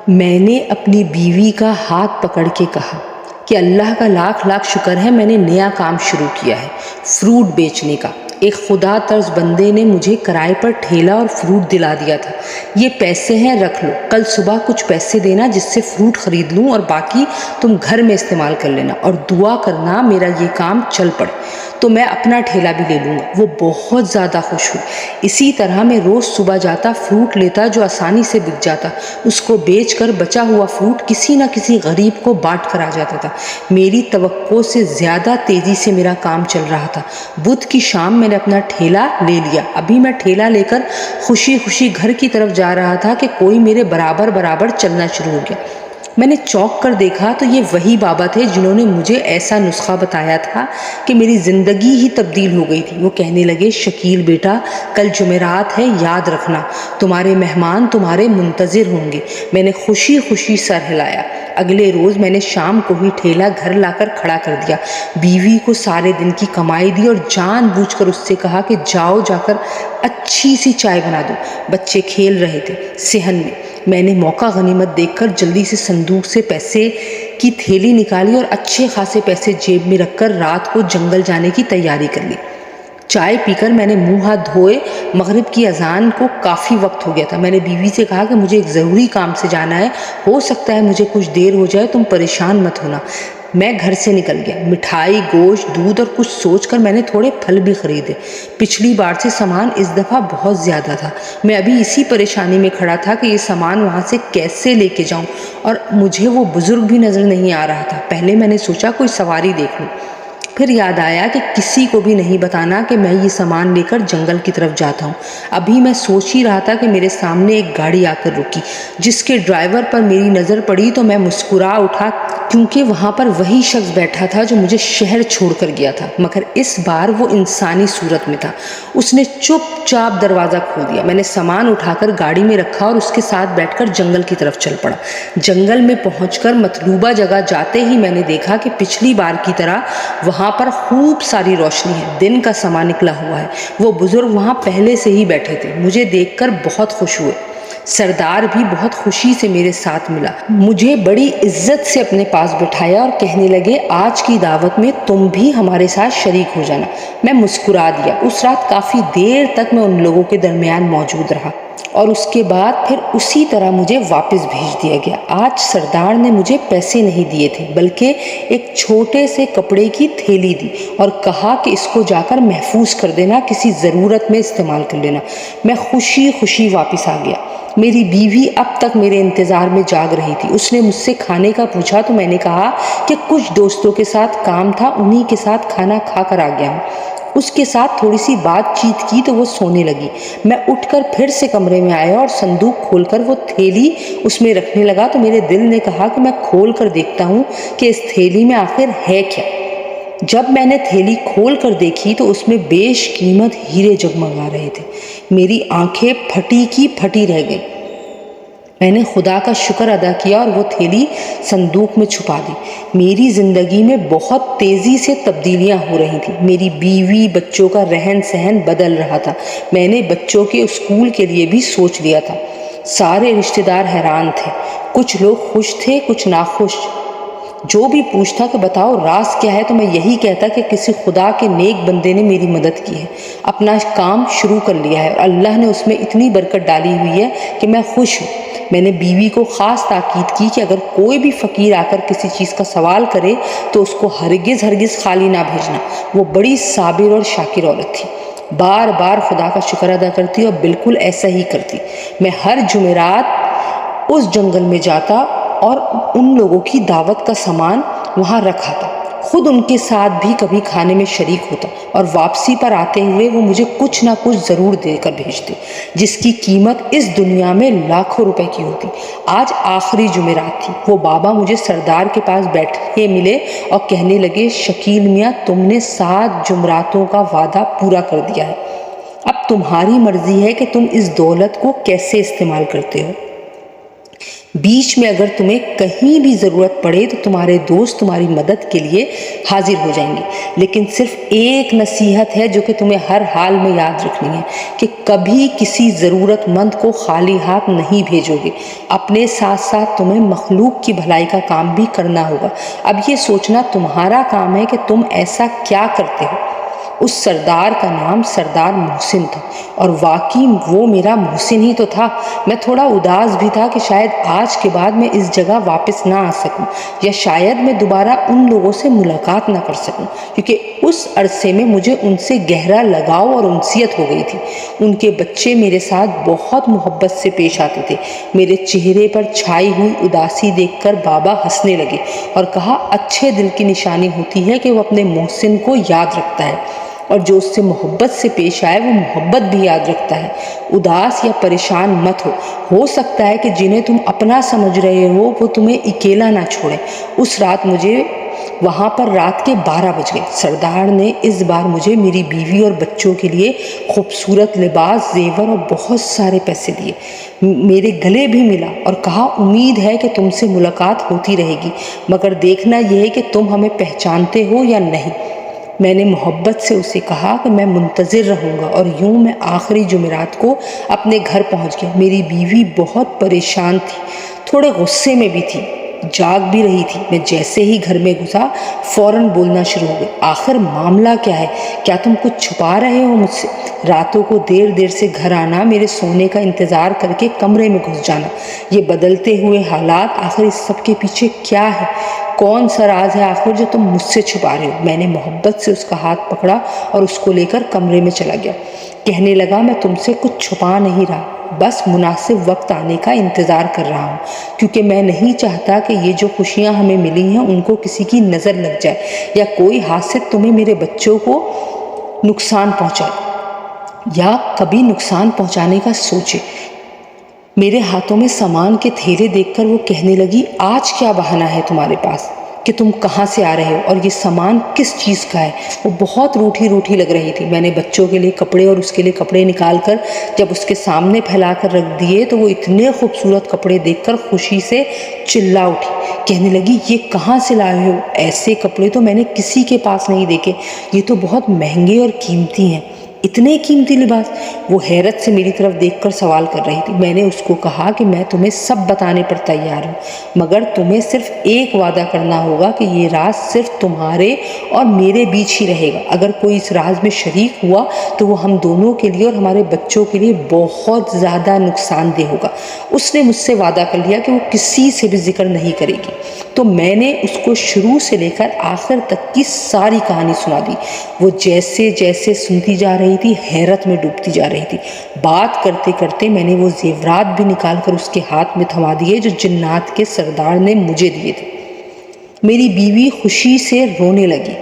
میں نے اپنی بیوی کا ہاتھ پکڑ کے کہا کہ اللہ کا لاکھ لاکھ شکر ہے میں نے نیا کام شروع کیا ہے، فروٹ بیچنے کا۔ ایک خدا طرز بندے نے مجھے کرائے پر ٹھیلا اور فروٹ دلا دیا تھا۔ یہ پیسے ہیں، رکھ لو، کل صبح کچھ پیسے دینا جس سے فروٹ خرید لوں اور باقی تم گھر میں استعمال کر لینا، اور دعا کرنا میرا یہ کام چل پڑے تو میں اپنا ٹھیلا بھی لے لوں گا۔ وہ بہت زیادہ خوش ہوئی۔ اسی طرح میں روز صبح جاتا، فروٹ لیتا جو آسانی سے بک جاتا، اس کو بیچ کر بچا ہوا فروٹ کسی نہ کسی غریب کو بانٹ کر آ جاتا تھا۔ میری توقع سے زیادہ تیزی سے میرا کام چل رہا تھا۔ بدھ کی شام میں نے اپنا ٹھیلا لے لیا۔ ابھی میں ٹھیلا لے کر خوشی خوشی گھر کی طرف جا رہا تھا کہ کوئی میرے برابر برابر چلنا شروع ہو گیا۔ میں نے چونک کر دیکھا تو یہ وہی بابا تھے جنہوں نے مجھے ایسا نسخہ بتایا تھا کہ میری زندگی ہی تبدیل ہو گئی تھی۔ وہ کہنے لگے، شکیل بیٹا، کل جمعرات ہے، یاد رکھنا تمہارے مہمان تمہارے منتظر ہوں گے۔ میں نے خوشی خوشی سر ہلایا۔ اگلے روز میں نے شام کو ہی ٹھیلا گھر لا کر کھڑا کر دیا، بیوی کو سارے دن کی کمائی دی اور جان بوجھ کر اس سے کہا کہ جاؤ جا کر اچھی سی چائے بنا دو۔ بچے کھیل رہے تھے صحن میں۔ میں نے موقع غنیمت دیکھ کر جلدی سے صندوق سے پیسے کی تھیلی نکالی اور اچھے خاصے پیسے جیب میں رکھ کر رات کو جنگل جانے کی تیاری کر لی۔ چائے پی کر میں نے منہ ہاتھ دھوئے۔ مغرب کی اذان کو کافی وقت ہو گیا تھا۔ میں نے بیوی سے کہا کہ مجھے ایک ضروری کام سے جانا ہے، ہو سکتا ہے مجھے کچھ دیر ہو جائے، تم پریشان مت ہونا۔ میں گھر سے نکل گیا۔ مٹھائی، گوشت، دودھ اور کچھ سوچ کر میں نے تھوڑے پھل بھی خریدے۔ پچھلی بار سے سامان اس دفعہ بہت زیادہ تھا۔ میں ابھی اسی پریشانی میں کھڑا تھا کہ یہ سامان وہاں سے کیسے لے کے جاؤں، اور مجھے وہ بزرگ بھی نظر نہیں آ رہا تھا۔ پہلے میں نے سوچا کوئی سواری دیکھ لوں، پھر یاد آیا کہ کسی کو بھی نہیں بتانا کہ میں یہ سامان لے کر جنگل کی طرف جاتا ہوں۔ ابھی میں سوچ ہی رہا تھا کہ میرے سامنے ایک گاڑی آ کر رکی، جس کے ڈرائیور پر میری نظر پڑی تو میں مسکرا اٹھا، کیونکہ وہاں پر وہی شخص بیٹھا تھا جو مجھے شہر چھوڑ کر گیا تھا، مگر اس بار وہ انسانی صورت میں تھا۔ اس نے چپ چاپ دروازہ کھول دیا۔ میں نے سامان اٹھا کر گاڑی میں رکھا اور اس کے ساتھ بیٹھ کر جنگل کی طرف چل پڑا۔ جنگل میں پہنچ کر مطلوبہ جگہ جاتے ہی میں نے دیکھا کہ پچھلی بار کی طرح وہاں پر خوب ساری روشنی ہے، دن کا سما نکلا ہوا ہے۔ وہ بزرگ وہاں پہلے سے ہی بیٹھے تھے۔ مجھے دیکھ کر بہت خوش ہوئے۔ سردار بھی بہت خوشی سے میرے ساتھ ملا، مجھے بڑی عزت سے اپنے پاس بٹھایا اور کہنے لگے، آج کی دعوت میں تم بھی ہمارے ساتھ شریک ہو جانا۔ میں مسکرا دیا۔ اس رات کافی دیر تک میں ان لوگوں کے درمیان موجود رہا اور اس کے بعد پھر اسی طرح مجھے واپس بھیج دیا گیا۔ آج سردار نے مجھے پیسے نہیں دیے تھے، بلکہ ایک چھوٹے سے کپڑے کی تھیلی دی اور کہا کہ اس کو جا کر محفوظ کر دینا، کسی ضرورت میں استعمال کر لینا۔ میں خوشی خوشی واپس آ گیا۔ میری بیوی اب تک میرے انتظار میں جاگ رہی تھی۔ اس نے مجھ سے کھانے کا پوچھا تو میں نے کہا کہ کچھ دوستوں کے ساتھ کام تھا، انہی کے ساتھ کھانا کھا کر آ گیا ہوں۔ اس کے ساتھ تھوڑی سی بات چیت کی تو وہ سونے لگی۔ میں اٹھ کر پھر سے کمرے میں آیا اور صندوق کھول کر وہ تھیلی اس میں رکھنے لگا تو میرے دل نے کہا کہ میں کھول کر دیکھتا ہوں کہ اس تھیلی میں آخر ہے کیا۔ جب میں نے تھیلی کھول کر دیکھی تو اس میں بیش قیمت ہیرے جگمگا رہے تھے۔ میری آنکھیں پھٹی کی پھٹی رہ گئی۔ میں نے خدا کا شکر ادا کیا اور وہ تھیلی صندوق میں چھپا دی۔ میری زندگی میں بہت تیزی سے تبدیلیاں ہو رہی تھیں۔ میری بیوی، بچوں کا رہن سہن بدل رہا تھا۔ میں نے بچوں کے اسکول کے لیے بھی سوچ لیا تھا۔ سارے رشتہ دار حیران تھے، کچھ لوگ خوش تھے، کچھ ناخوش۔ جو بھی پوچھتا کہ بتاؤ راز کیا ہے تو میں یہی کہتا کہ کسی خدا کے نیک بندے نے میری مدد کی ہے، اپنا کام شروع کر لیا ہے اور اللہ نے اس میں اتنی برکت ڈالی ہوئی ہے کہ میں خوش ہوں۔ میں نے بیوی کو خاص تاکید کی کہ اگر کوئی بھی فقیر آ کر کسی چیز کا سوال کرے تو اس کو ہرگز خالی نہ بھیجنا۔ وہ بڑی صابر اور شاکر عورت تھی، بار بار خدا کا شکر ادا کرتی اور بالکل ایسا ہی کرتی۔ میں ہر جمعرات اس جنگل میں جاتا اور ان لوگوں کی دعوت کا سامان وہاں رکھا تھا، خود ان کے ساتھ بھی کبھی کھانے میں شریک ہوتا اور واپسی پر آتے ہوئے وہ مجھے کچھ نہ کچھ ضرور دے کر بھیجتے، جس کی قیمت اس دنیا میں لاکھوں روپے کی ہوتی۔ آج آخری جمعرات تھی۔ وہ بابا مجھے سردار کے پاس بیٹھے ملے اور کہنے لگے، شکیل میاں، تم نے 7 جمعراتوں کا وعدہ پورا کر دیا ہے، اب تمہاری مرضی ہے کہ تم اس دولت کو کیسے استعمال کرتے ہو۔ بیچ میں اگر تمہیں کہیں بھی ضرورت پڑے تو تمہارے دوست تمہاری مدد کے لیے حاضر ہو جائیں گے، لیکن صرف ایک نصیحت ہے جو کہ تمہیں ہر حال میں یاد رکھنی ہے کہ کبھی کسی ضرورت مند کو خالی ہاتھ نہیں بھیجو گے۔ اپنے ساتھ ساتھ تمہیں مخلوق کی بھلائی کا کام بھی کرنا ہوگا۔ اب یہ سوچنا تمہارا کام ہے کہ تم ایسا کیا کرتے ہو۔ اس سردار کا نام سردار محسن تھا، اور واقعی وہ میرا محسن ہی تو تھا۔ میں تھوڑا اداس بھی تھا کہ شاید آج کے بعد میں اس جگہ واپس نہ آ سکوں، یا شاید میں دوبارہ ان لوگوں سے ملاقات نہ کر سکوں، کیونکہ اس عرصے میں مجھے ان سے گہرا لگاؤ اور انسیت ہو گئی تھی۔ ان کے بچے میرے ساتھ بہت محبت سے پیش آتے تھے۔ میرے چہرے پر چھائی ہوئی اداسی دیکھ کر بابا ہنسنے لگے اور کہا، اچھے دل کی نشانی ہوتی ہے کہ وہ اپنے محسن کو یاد رکھتا ہے، اور جو اس سے محبت سے پیش آئے وہ محبت بھی یاد رکھتا ہے۔ اداس یا پریشان مت ہو سکتا ہے کہ جنہیں تم اپنا سمجھ رہے ہو وہ تمہیں اکیلا نہ چھوڑیں۔ اس رات مجھے وہاں پر رات کے 12 بج گئے۔ سردار نے اس بار مجھے میری بیوی اور بچوں کے لیے خوبصورت لباس، زیور اور بہت سارے پیسے دیے۔ میرے گلے بھی ملا اور کہا، امید ہے کہ تم سے ملاقات ہوتی رہے گی، مگر دیکھنا یہ ہے کہ تم ہمیں پہچانتے ہو یا نہیں۔ میں نے محبت سے اسے کہا کہ میں منتظر رہوں گا، اور یوں میں آخری جمعرات کو اپنے گھر پہنچ گیا۔ میری بیوی بہت پریشان تھی، تھوڑے غصے میں بھی تھی، جاگ بھی رہی تھی۔ میں جیسے ہی گھر میں گھسا فوراً بولنا شروع ہو گئی، آخر معاملہ کیا ہے؟ کیا تم کچھ چھپا رہے ہو مجھ سے؟ راتوں کو دیر دیر سے گھر آنا، میرے سونے کا انتظار کر کے کمرے میں گھس جانا، یہ بدلتے ہوئے حالات، آخر اس سب کے پیچھے کیا ہے؟ کون سا راز ہے آخر جو تم مجھ سے چھپا رہے ہو؟ میں نے محبت سے اس کا ہاتھ پکڑا اور اس کو لے کر کمرے میں چلا گیا۔ کہنے لگا، میں تم سے کچھ چھپا نہیں رہا، بس مناسب وقت آنے کا انتظار کر رہا ہوں، کیونکہ میں نہیں چاہتا کہ یہ جو خوشیاں ہمیں ملی ہیں ان کو کسی کی نظر لگ جائے، یا کوئی حاسد تمہیں میرے بچوں کو نقصان پہنچائے یا کبھی نقصان پہنچانے کا سوچے۔ میرے ہاتھوں میں سامان کے تھیلے دیکھ کر وہ کہنے لگی، آج کیا بہانہ ہے تمہارے پاس کہ تم کہاں سے آ رہے ہو اور یہ سامان کس چیز کا ہے؟ وہ بہت روٹھی روٹھی لگ رہی تھی۔ میں نے بچوں کے لیے کپڑے اور اس کے لیے کپڑے نکال کر جب اس کے سامنے پھیلا کر رکھ دیے تو وہ اتنے خوبصورت کپڑے دیکھ کر خوشی سے چلا اٹھی۔ کہنے لگی، یہ کہاں سے لائے ہو؟ ایسے کپڑے تو میں نے کسی کے پاس نہیں دیکھے، یہ تو بہت مہنگے اور قیمتی ہیں۔ اتنے قیمتی لباس؟ وہ حیرت سے میری طرف دیکھ کر سوال کر رہی تھی۔ میں نے اس کو کہا کہ میں تمہیں سب بتانے پر تیار ہوں، مگر تمہیں صرف ایک وعدہ کرنا ہوگا کہ یہ راز صرف تمہارے اور میرے بیچ ہی رہے گا۔ اگر کوئی اس راز میں شریک ہوا تو وہ ہم دونوں کے لیے اور ہمارے بچوں کے لیے بہت زیادہ نقصان دہ ہوگا۔ اس نے مجھ سے وعدہ کر لیا کہ وہ کسی سے بھی ذکر نہیں کرے گی۔ تو میں نے اس کو شروع سے لے کر آخر تک کی ساری کہانی سنا دی۔ وہ جیسے جیسے سنتی جا رہی تھی حیرت میں ڈوبتی جا رہی تھی۔ بات کرتے کرتے میں نے وہ زیورات بھی نکال کر اس کے ہاتھ میں تھما دیے جو جنات کے سردار نے مجھے دیے تھے۔ میری بیوی خوشی سے رونے لگی،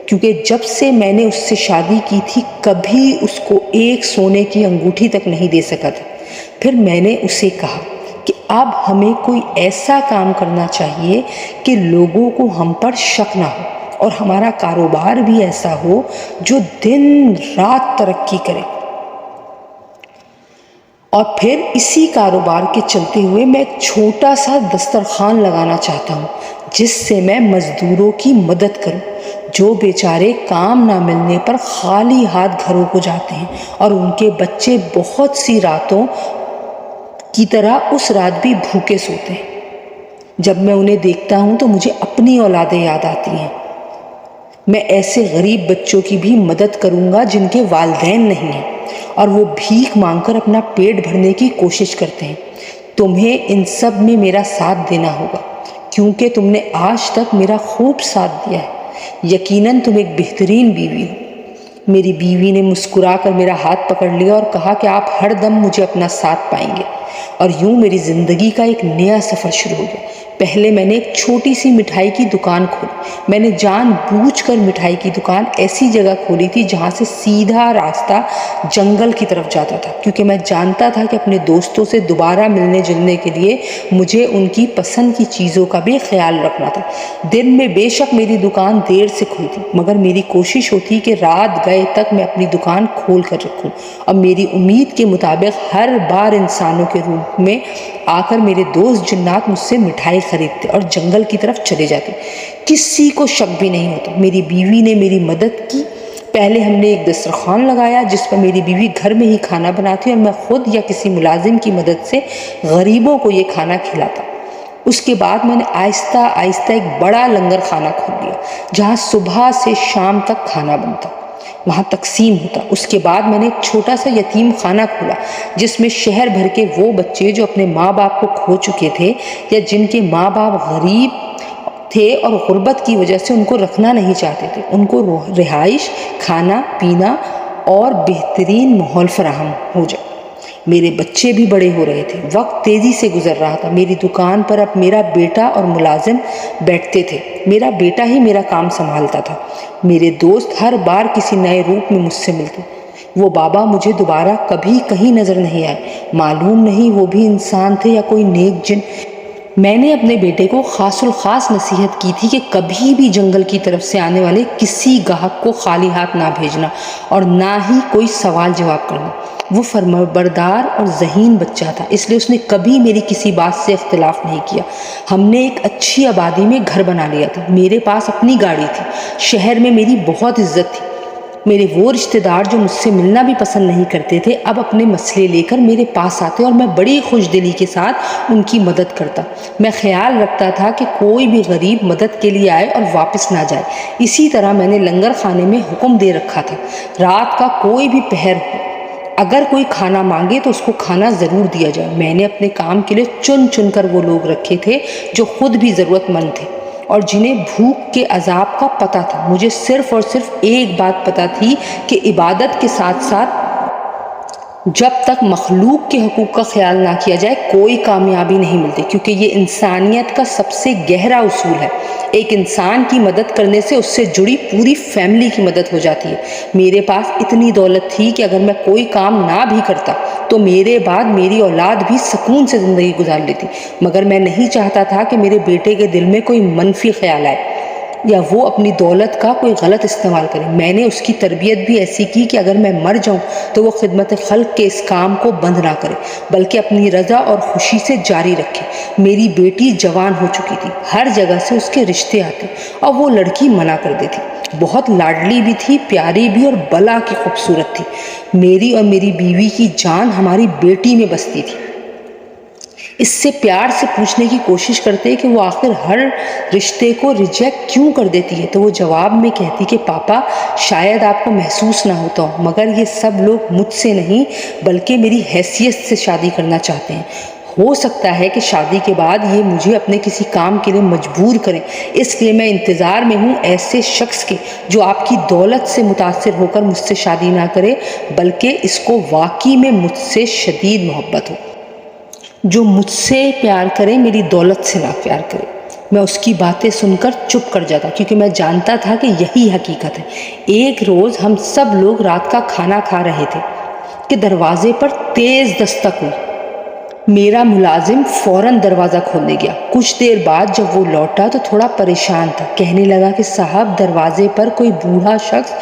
کیونکہ جب سے میں نے اس سے شادی کی تھی کبھی اس کو ایک سونے کی انگوٹھی تک نہیں دے سکا تھا۔ پھر میں نے اسے کہا کہ اب ہمیں کوئی ایسا کام کرنا چاہیے کہ لوگوں کو ہم پر شک نہ ہو، اور ہمارا کاروبار بھی ایسا ہو جو دن رات ترقی کرے۔ اور پھر اسی کاروبار کے چلتے ہوئے میں ایک چھوٹا سا دسترخوان لگانا چاہتا ہوں جس سے میں مزدوروں کی مدد کروں جو بیچارے کام نہ ملنے پر خالی ہاتھ گھروں کو جاتے ہیں، اور ان کے بچے بہت سی راتوں کی طرح اس رات بھی بھوکے سوتے ہیں۔ جب میں انہیں دیکھتا ہوں تو مجھے اپنی اولادیں یاد آتی ہیں۔ میں ایسے غریب بچوں کی بھی مدد کروں گا جن کے والدین نہیں ہیں اور وہ بھیک مانگ کر اپنا پیٹ بھرنے کی کوشش کرتے ہیں۔ تمہیں ان سب میں میرا ساتھ دینا ہوگا کیونکہ تم نے آج تک میرا خوب ساتھ دیا ہے۔ یقیناً تم ایک بہترین بیوی ہو۔ میری بیوی نے مسکرا کر میرا ہاتھ پکڑ لیا اور کہا کہ آپ ہر دم مجھے اپنا ساتھ پائیں گے، اور یوں میری زندگی کا ایک نیا سفر شروع ہو گیا۔ پہلے میں نے ایک چھوٹی سی مٹھائی کی دکان کھولی۔ میں نے جان بوجھ کر مٹھائی کی دکان ایسی جگہ کھولی تھی جہاں سے سیدھا راستہ جنگل کی طرف جاتا تھا، کیونکہ میں جانتا تھا کہ اپنے دوستوں سے دوبارہ ملنے جلنے کے لیے مجھے ان کی پسند کی چیزوں کا بھی خیال رکھنا تھا۔ دن میں بے شک میری دکان دیر سے کھلتی، مگر میری کوشش ہوتی کہ رات گئے تک میں اپنی دکان کھول کر رکھوں، اور میری امید کے مطابق ہر بار انسانوں کے کے روپ میں آ کر میرے دوست جنات مجھ سے مٹھائی خریدتے اور جنگل کی طرف چلے جاتے۔ کسی کو شک بھی نہیں ہوتا۔ میری بیوی نے میری مدد کی۔ پہلے ہم نے ایک دسترخوان لگایا جس پر میری بیوی گھر میں ہی کھانا بناتی اور میں خود یا کسی ملازم کی مدد سے غریبوں کو یہ کھانا کھلاتا۔ اس کے بعد میں نے آہستہ آہستہ ایک بڑا لنگر خانہ کھول لیا جہاں صبح سے شام تک کھانا بنتا، وہاں تقسیم ہوتا۔ اس کے بعد میں نے ایک چھوٹا سا یتیم خانہ کھولا جس میں شہر بھر کے وہ بچے جو اپنے ماں باپ کو کھو چکے تھے یا جن کے ماں باپ غریب تھے اور غربت کی وجہ سے ان کو رکھنا نہیں چاہتے تھے، ان کو رہائش، کھانا پینا اور بہترین ماحول فراہم ہو جائے۔ میرے بچے بھی بڑے ہو رہے تھے، وقت تیزی سے گزر رہا تھا۔ میری دکان پر اب میرا بیٹا اور ملازم بیٹھتے تھے، میرا بیٹا ہی میرا کام سنبھالتا تھا۔ میرے دوست ہر بار کسی نئے روپ میں مجھ سے ملتے۔ وہ بابا مجھے دوبارہ کبھی کہیں نظر نہیں آئے، معلوم نہیں وہ بھی انسان تھے یا کوئی نیک جن۔ میں نے اپنے بیٹے کو خاص الخاص نصیحت کی تھی کہ کبھی بھی جنگل کی طرف سے آنے والے کسی گاہک کو خالی ہاتھ نہ بھیجنا اور نہ ہی کوئی سوال جواب کرنا۔ وہ فرمانبردار اور ذہین بچہ تھا، اس لیے اس نے کبھی میری کسی بات سے اختلاف نہیں کیا۔ ہم نے ایک اچھی آبادی میں گھر بنا لیا تھا، میرے پاس اپنی گاڑی تھی، شہر میں میری بہت عزت تھی۔ میرے وہ رشتہ دار جو مجھ سے ملنا بھی پسند نہیں کرتے تھے اب اپنے مسئلے لے کر میرے پاس آتے اور میں بڑی خوش دلی کے ساتھ ان کی مدد کرتا۔ میں خیال رکھتا تھا کہ کوئی بھی غریب مدد کے لیے آئے اور واپس نہ جائے۔ اسی طرح میں نے لنگر خانے میں حکم دے رکھا تھا، رات کا کوئی بھی پہر ہو، اگر کوئی کھانا مانگے تو اس کو کھانا ضرور دیا جائے۔ میں نے اپنے کام کے لیے چن چن کر وہ لوگ رکھے تھے جو خود بھی ضرورت مند تھے اور جنہیں بھوک کے عذاب کا پتہ تھا۔ مجھے صرف اور صرف ایک بات پتہ تھی کہ عبادت کے ساتھ ساتھ جب تک مخلوق کے حقوق کا خیال نہ کیا جائے کوئی کامیابی نہیں ملتی، کیونکہ یہ انسانیت کا سب سے گہرا اصول ہے۔ ایک انسان کی مدد کرنے سے اس سے جڑی پوری فیملی کی مدد ہو جاتی ہے۔ میرے پاس اتنی دولت تھی کہ اگر میں کوئی کام نہ بھی کرتا تو میرے بعد میری اولاد بھی سکون سے زندگی گزار لیتی، مگر میں نہیں چاہتا تھا کہ میرے بیٹے کے دل میں کوئی منفی خیال آئے یا وہ اپنی دولت کا کوئی غلط استعمال کرے۔ میں نے اس کی تربیت بھی ایسی کی کہ اگر میں مر جاؤں تو وہ خدمت خلق کے اس کام کو بند نہ کرے بلکہ اپنی رضا اور خوشی سے جاری رکھے۔ میری بیٹی جوان ہو چکی تھی، ہر جگہ سے اس کے رشتے آتے اور وہ لڑکی منع کر دیتی۔ بہت لاڈلی بھی تھی، پیاری بھی اور بلا کی خوبصورت تھی۔ میری اور میری بیوی کی جان ہماری بیٹی میں بستی تھی۔ اس سے پیار سے پوچھنے کی کوشش کرتے کہ وہ آخر ہر رشتے کو ریجیکٹ کیوں کر دیتی ہے تو وہ جواب میں کہتی کہ پاپا شاید آپ کو محسوس نہ ہوتا ہو مگر یہ سب لوگ مجھ سے نہیں بلکہ میری حیثیت سے شادی کرنا چاہتے ہیں۔ ہو سکتا ہے کہ شادی کے بعد یہ مجھے اپنے کسی کام کے لیے مجبور کریں، اس لیے میں انتظار میں ہوں ایسے شخص کے جو آپ کی دولت سے متاثر ہو کر مجھ سے شادی نہ کرے بلکہ اس کو واقعی میں مجھ سے شدید محبت ہو، جو مجھ سے پیار کرے میری دولت سے نہ پیار کرے۔ میں اس کی باتیں سن کر چپ کر جاتا کیونکہ میں جانتا تھا کہ یہی حقیقت ہے۔ ایک روز ہم سب لوگ رات کا کھانا کھا رہے تھے کہ دروازے پر تیز دستک ہوئی۔ میرا ملازم فوراً دروازہ کھولنے گیا۔ کچھ دیر بعد جب وہ لوٹا تو تھوڑا پریشان تھا، کہنے لگا کہ صاحب دروازے پر کوئی بوڑھا شخص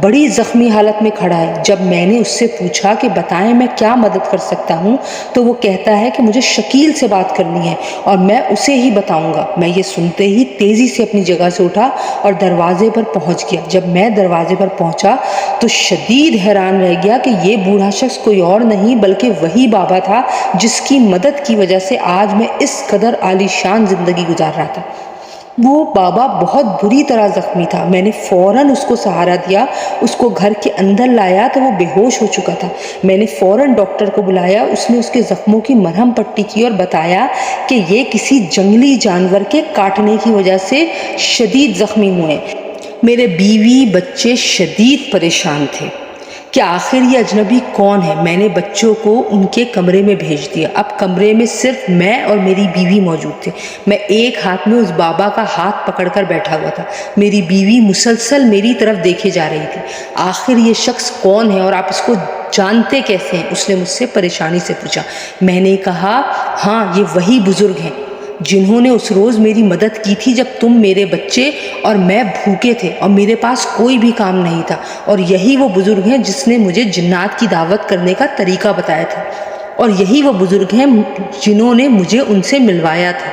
بڑی زخمی حالت میں کھڑا ہے۔ جب میں نے اس سے پوچھا کہ بتائیں میں کیا مدد کر سکتا ہوں تو وہ کہتا ہے کہ مجھے شکیل سے بات کرنی ہے اور میں اسے ہی بتاؤں گا۔ میں یہ سنتے ہی تیزی سے اپنی جگہ سے اٹھا اور دروازے پر پہنچ گیا۔ جب میں دروازے پر پہنچا تو شدید حیران رہ گیا کہ یہ بوڑھا شخص کوئی اور نہیں بلکہ وہی بابا تھا جس کی مدد کی وجہ سے آج میں اس قدر عالی شان زندگی گزار رہا تھا۔ وہ بابا بہت بری طرح زخمی تھا۔ میں نے فوراً اس کو سہارا دیا، اس کو گھر کے اندر لایا تو وہ بے ہوش ہو چکا تھا۔ میں نے فوراً ڈاکٹر کو بلایا، اس نے اس کے زخموں کی مرہم پٹی کی اور بتایا کہ یہ کسی جنگلی جانور کے کاٹنے کی وجہ سے شدید زخمی ہوئے۔ میرے بیوی بچے شدید پریشان تھے کہ آخر یہ اجنبی کون ہے۔ میں نے بچوں کو ان کے کمرے میں بھیج دیا۔ اب کمرے میں صرف میں اور میری بیوی موجود تھے۔ میں ایک ہاتھ میں اس بابا کا ہاتھ پکڑ کر بیٹھا ہوا تھا، میری بیوی مسلسل میری طرف دیکھے جا رہی تھی۔ آخر یہ شخص کون ہے اور آپ اس کو جانتے کیسے ہیں؟ اس نے مجھ سے پریشانی سے پوچھا۔ میں نے کہا ہاں یہ وہی بزرگ ہیں جنہوں نے اس روز میری مدد کی تھی جب تم میرے بچے اور میں بھوکے تھے اور میرے پاس کوئی بھی کام نہیں تھا، اور یہی وہ بزرگ ہیں جس نے مجھے جنات کی دعوت کرنے کا طریقہ بتایا تھا۔ اور یہی وہ بزرگ ہیں جنہوں نے مجھے ان سے ملوایا تھا۔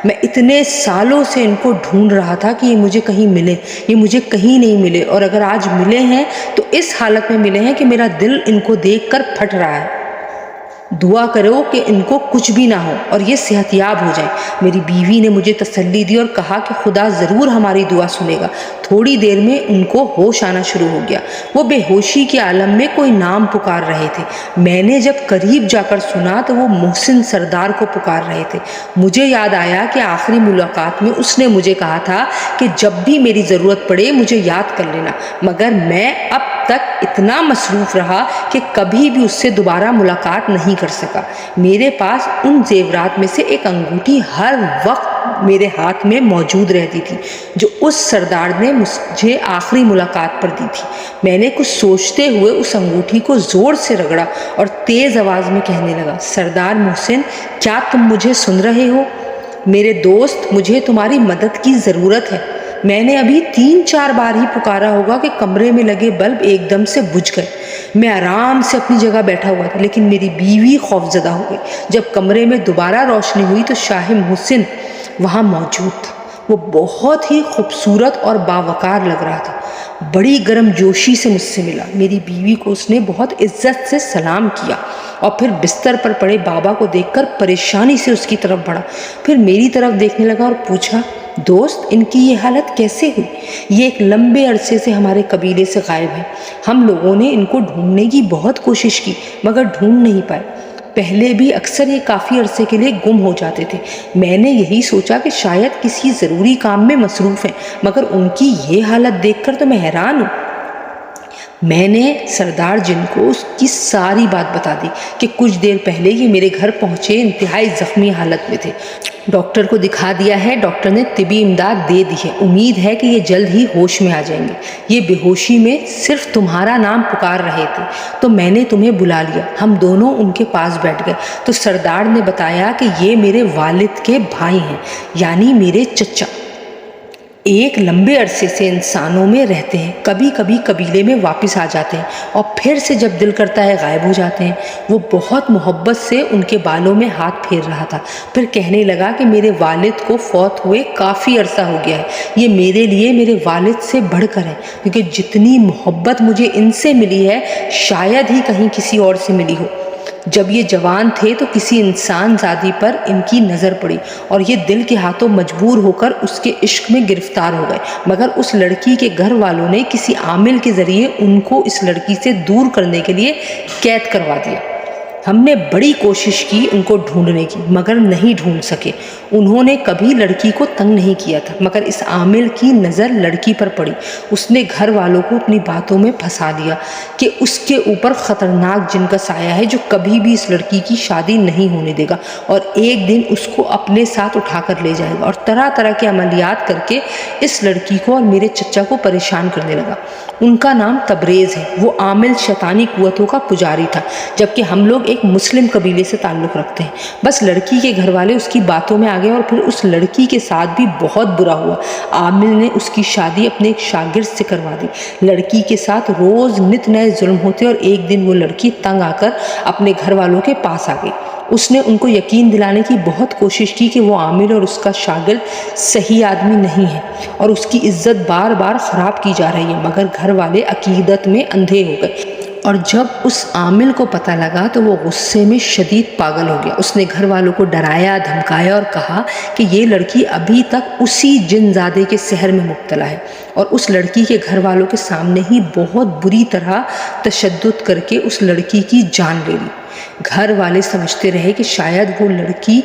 میں اتنے سالوں سے ان کو ڈھونڈ رہا تھا کہ یہ مجھے کہیں ملے، یہ مجھے کہیں نہیں ملے، اور اگر آج ملے ہیں تو اس حالت میں ملے ہیں کہ میرا دل ان کو دیکھ کر پھٹ رہا ہے۔ دعا کرو کہ ان کو کچھ بھی نہ ہو اور یہ صحت یاب ہو جائیں۔ میری بیوی نے مجھے تسلی دی اور کہا کہ خدا ضرور ہماری دعا سنے گا۔ تھوڑی دیر میں ان کو ہوش آنا شروع ہو گیا۔ وہ بے ہوشی کے عالم میں کوئی نام پکار رہے تھے۔ میں نے جب قریب جا کر سنا تو وہ محسن سردار کو پکار رہے تھے۔ مجھے یاد آیا کہ آخری ملاقات میں اس نے مجھے کہا تھا کہ جب بھی میری ضرورت پڑے مجھے یاد کر لینا، مگر میں اب تک اتنا مصروف رہا کہ کبھی بھی اس سے دوبارہ ملاقات نہیں کر سکا۔ میرے پاس ان زیورات میں سے ایک انگوٹھی ہر وقت میرے ہاتھ میں موجود رہتی تھی جو اس سردار نے مجھے آخری ملاقات پر دی تھی۔ میں نے کچھ سوچتے ہوئے اس انگوٹھی کو زور سے رگڑا اور تیز آواز میں کہنے لگا، سردار محسن، کیا تم مجھے سن رہے ہو؟ میرے دوست، مجھے تمہاری مدد کی ضرورت ہے۔ میں نے ابھی 3-4 بار ہی پکارا ہوگا کہ کمرے میں لگے بلب ایک دم سے بجھ گئے۔ میں آرام سے اپنی جگہ بیٹھا ہوا تھا، لیکن میری بیوی خوفزدہ ہو گئی۔ جب کمرے میں دوبارہ روشنی ہوئی تو شاہ محسن وہاں موجود تھا۔ وہ بہت ہی خوبصورت اور باوقار لگ رہا تھا۔ بڑی گرم جوشی سے مجھ سے ملا۔ میری بیوی کو اس نے بہت عزت سے سلام کیا اور پھر بستر پر پڑے بابا کو دیکھ کر پریشانی سے اس کی طرف بڑھا۔ پھر میری طرف دیکھنے لگا اور پوچھا، دوست، ان کی یہ حالت کیسے ہوئی؟ یہ ایک لمبے عرصے سے ہمارے قبیلے سے غائب ہے۔ ہم لوگوں نے ان کو ڈھونڈنے کی بہت کوشش کی مگر ڈھونڈ نہیں پائے۔ پہلے بھی اکثر یہ کافی عرصے کے لیے گم ہو جاتے تھے۔ میں نے یہی سوچا کہ شاید کسی ضروری کام میں مصروف ہیں، مگر ان کی یہ حالت دیکھ کر تو میں حیران ہوں۔ میں نے سردار جن کو اس کی ساری بات بتا دی کہ کچھ دیر پہلے یہ میرے گھر پہنچے انتہائی زخمی حالت میں تھے۔ ڈاکٹر کو دکھا دیا ہے، ڈاکٹر نے طبی امداد دے دی ہے، امید ہے کہ یہ جلد ہی ہوش میں آ جائیں گے۔ یہ بے ہوشی میں صرف تمہارا نام پکار رہے تھے تو میں نے تمہیں بلا لیا۔ ہم دونوں ان کے پاس بیٹھ گئے تو سردار نے بتایا کہ یہ میرے والد کے بھائی ہیں، یعنی میرے چچا۔ ایک لمبے عرصے سے انسانوں میں رہتے ہیں، کبھی کبھی قبیلے میں واپس آ جاتے ہیں اور پھر سے جب دل کرتا ہے غائب ہو جاتے ہیں۔ وہ بہت محبت سے ان کے بالوں میں ہاتھ پھیر رہا تھا، پھر کہنے لگا کہ میرے والد کو فوت ہوئے کافی عرصہ ہو گیا ہے۔ یہ میرے لیے میرے والد سے بڑھ کر ہے، کیونکہ جتنی محبت مجھے ان سے ملی ہے شاید ہی کہیں کسی اور سے ملی ہو۔ جب یہ جوان تھے تو کسی انسان زادی پر ان کی نظر پڑی اور یہ دل کے ہاتھوں مجبور ہو کر اس کے عشق میں گرفتار ہو گئے، مگر اس لڑکی کے گھر والوں نے کسی عامل کے ذریعے ان کو اس لڑکی سے دور کرنے کے لیے قید کروا دیا۔ ہم نے بڑی کوشش کی ان کو ڈھونڈنے کی مگر نہیں ڈھونڈ سکے۔ انہوں نے کبھی لڑکی کو تنگ نہیں کیا تھا، مگر اس عامل کی نظر لڑکی پر پڑی۔ اس نے گھر والوں کو اپنی باتوں میں پھنسا دیا کہ اس کے اوپر خطرناک جن کا سایہ ہے جو کبھی بھی اس لڑکی کی شادی نہیں ہونے دے گا اور ایک دن اس کو اپنے ساتھ اٹھا کر لے جائے گا، اور طرح طرح کے عملیات کر کے اس لڑکی کو اور میرے چچا کو پریشان کرنے لگا۔ ان کا نام تبریز ہے۔ وہ عامل شیطانی قوتوں کا پجاری تھا، جبکہ ہم لوگ ایک مسلم قبیلے سے تعلق رکھتے ہیں۔ بس لڑکی کے گھر والے اس کی باتوں میں آ گئے اور پھر اس لڑکی کے ساتھ بھی بہت برا ہوا۔ عامل نے اس کی شادی اپنے ایک شاگرد سے کروا دی۔ لڑکی کے ساتھ روز نت نئے ظلم ہوتے اور ایک دن وہ لڑکی تنگ آ کر اپنے گھر والوں کے پاس آ گئی۔ اس نے ان کو یقین دلانے کی بہت کوشش کی کہ وہ عامل اور اس کا شاگرد صحیح آدمی نہیں ہے اور اس کی عزت بار بار خراب کی جا رہی ہے، مگر گھر والے عقیدت میں اندھے ہو گئے۔ اور جب اس عامل کو پتہ لگا تو وہ غصے میں شدید پاگل ہو گیا۔ اس نے گھر والوں کو ڈرایا، دھمکایا اور کہا کہ یہ لڑکی ابھی تک اسی جن زادے کے سحر میں مبتلا ہے، اور اس لڑکی کے گھر والوں کے سامنے ہی بہت بری طرح تشدد کر کے اس لڑکی کی جان لے لی۔ گھر والے سمجھتے رہے کہ شاید وہ لڑکی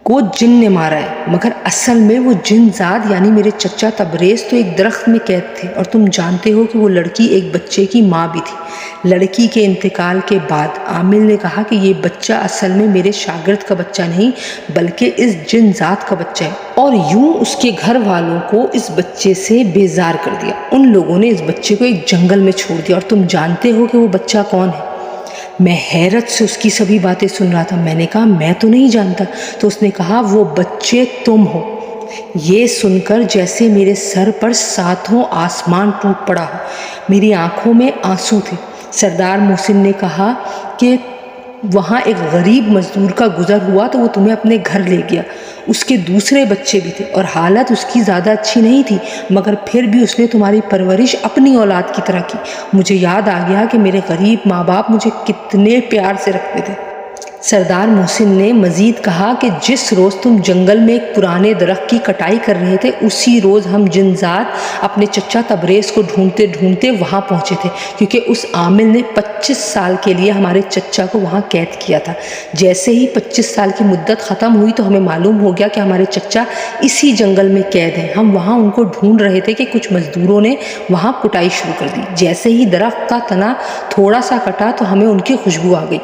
کو جن نے مارا ہے، مگر اصل میں وہ جن زاد یعنی میرے چچا تبریز تو ایک درخت میں قید تھے، اور تم جانتے ہو کہ وہ لڑکی ایک بچے کی ماں بھی تھی۔ لڑکی کے انتقال کے بعد عامل نے کہا کہ یہ بچہ اصل میں میرے شاگرد کا بچہ نہیں بلکہ اس جن زاد کا بچہ ہے، اور یوں اس کے گھر والوں کو اس بچے سے بیزار کر دیا۔ ان لوگوں نے اس بچے کو ایک جنگل میں چھوڑ دیا، اور تم جانتے ہو کہ وہ بچہ کون ہے؟ میں حیرت سے اس کی سبھی باتیں سن رہا تھا۔ میں نے کہا میں تو نہیں جانتا۔ تو اس نے کہا وہ بچے تم ہو۔ یہ سن کر جیسے میرے سر پر 7 آسمان ٹوٹ پڑا ہو۔ میری آنکھوں میں آنسو تھے۔ سردار محسن نے کہا کہ وہاں ایک غریب مزدور کا گزر ہوا تو وہ تمہیں اپنے گھر لے گیا۔ اس کے دوسرے بچے بھی تھے اور حالت اس کی زیادہ اچھی نہیں تھی، مگر پھر بھی اس نے تمہاری پرورش اپنی اولاد کی طرح کی۔ مجھے یاد آ گیا کہ میرے غریب ماں باپ مجھے کتنے پیار سے رکھتے تھے۔ سردار محسن نے مزید کہا کہ جس روز تم جنگل میں ایک پرانے درخت کی کٹائی کر رہے تھے، اسی روز ہم جنزاد اپنے چچا تبریز کو ڈھونڈتے ڈھونڈتے وہاں پہنچے تھے، کیونکہ اس عامل نے 25 سال کے لیے ہمارے چچا کو وہاں قید کیا تھا۔ جیسے ہی 25 سال کی مدت ختم ہوئی تو ہمیں معلوم ہو گیا کہ ہمارے چچا اسی جنگل میں قید ہیں۔ ہم وہاں ان کو ڈھونڈ رہے تھے کہ کچھ مزدوروں نے وہاں کٹائی شروع کر دی۔ جیسے ہی درخت کا تنا تھوڑا سا کٹا تو ہمیں ان کی خوشبو آ گئی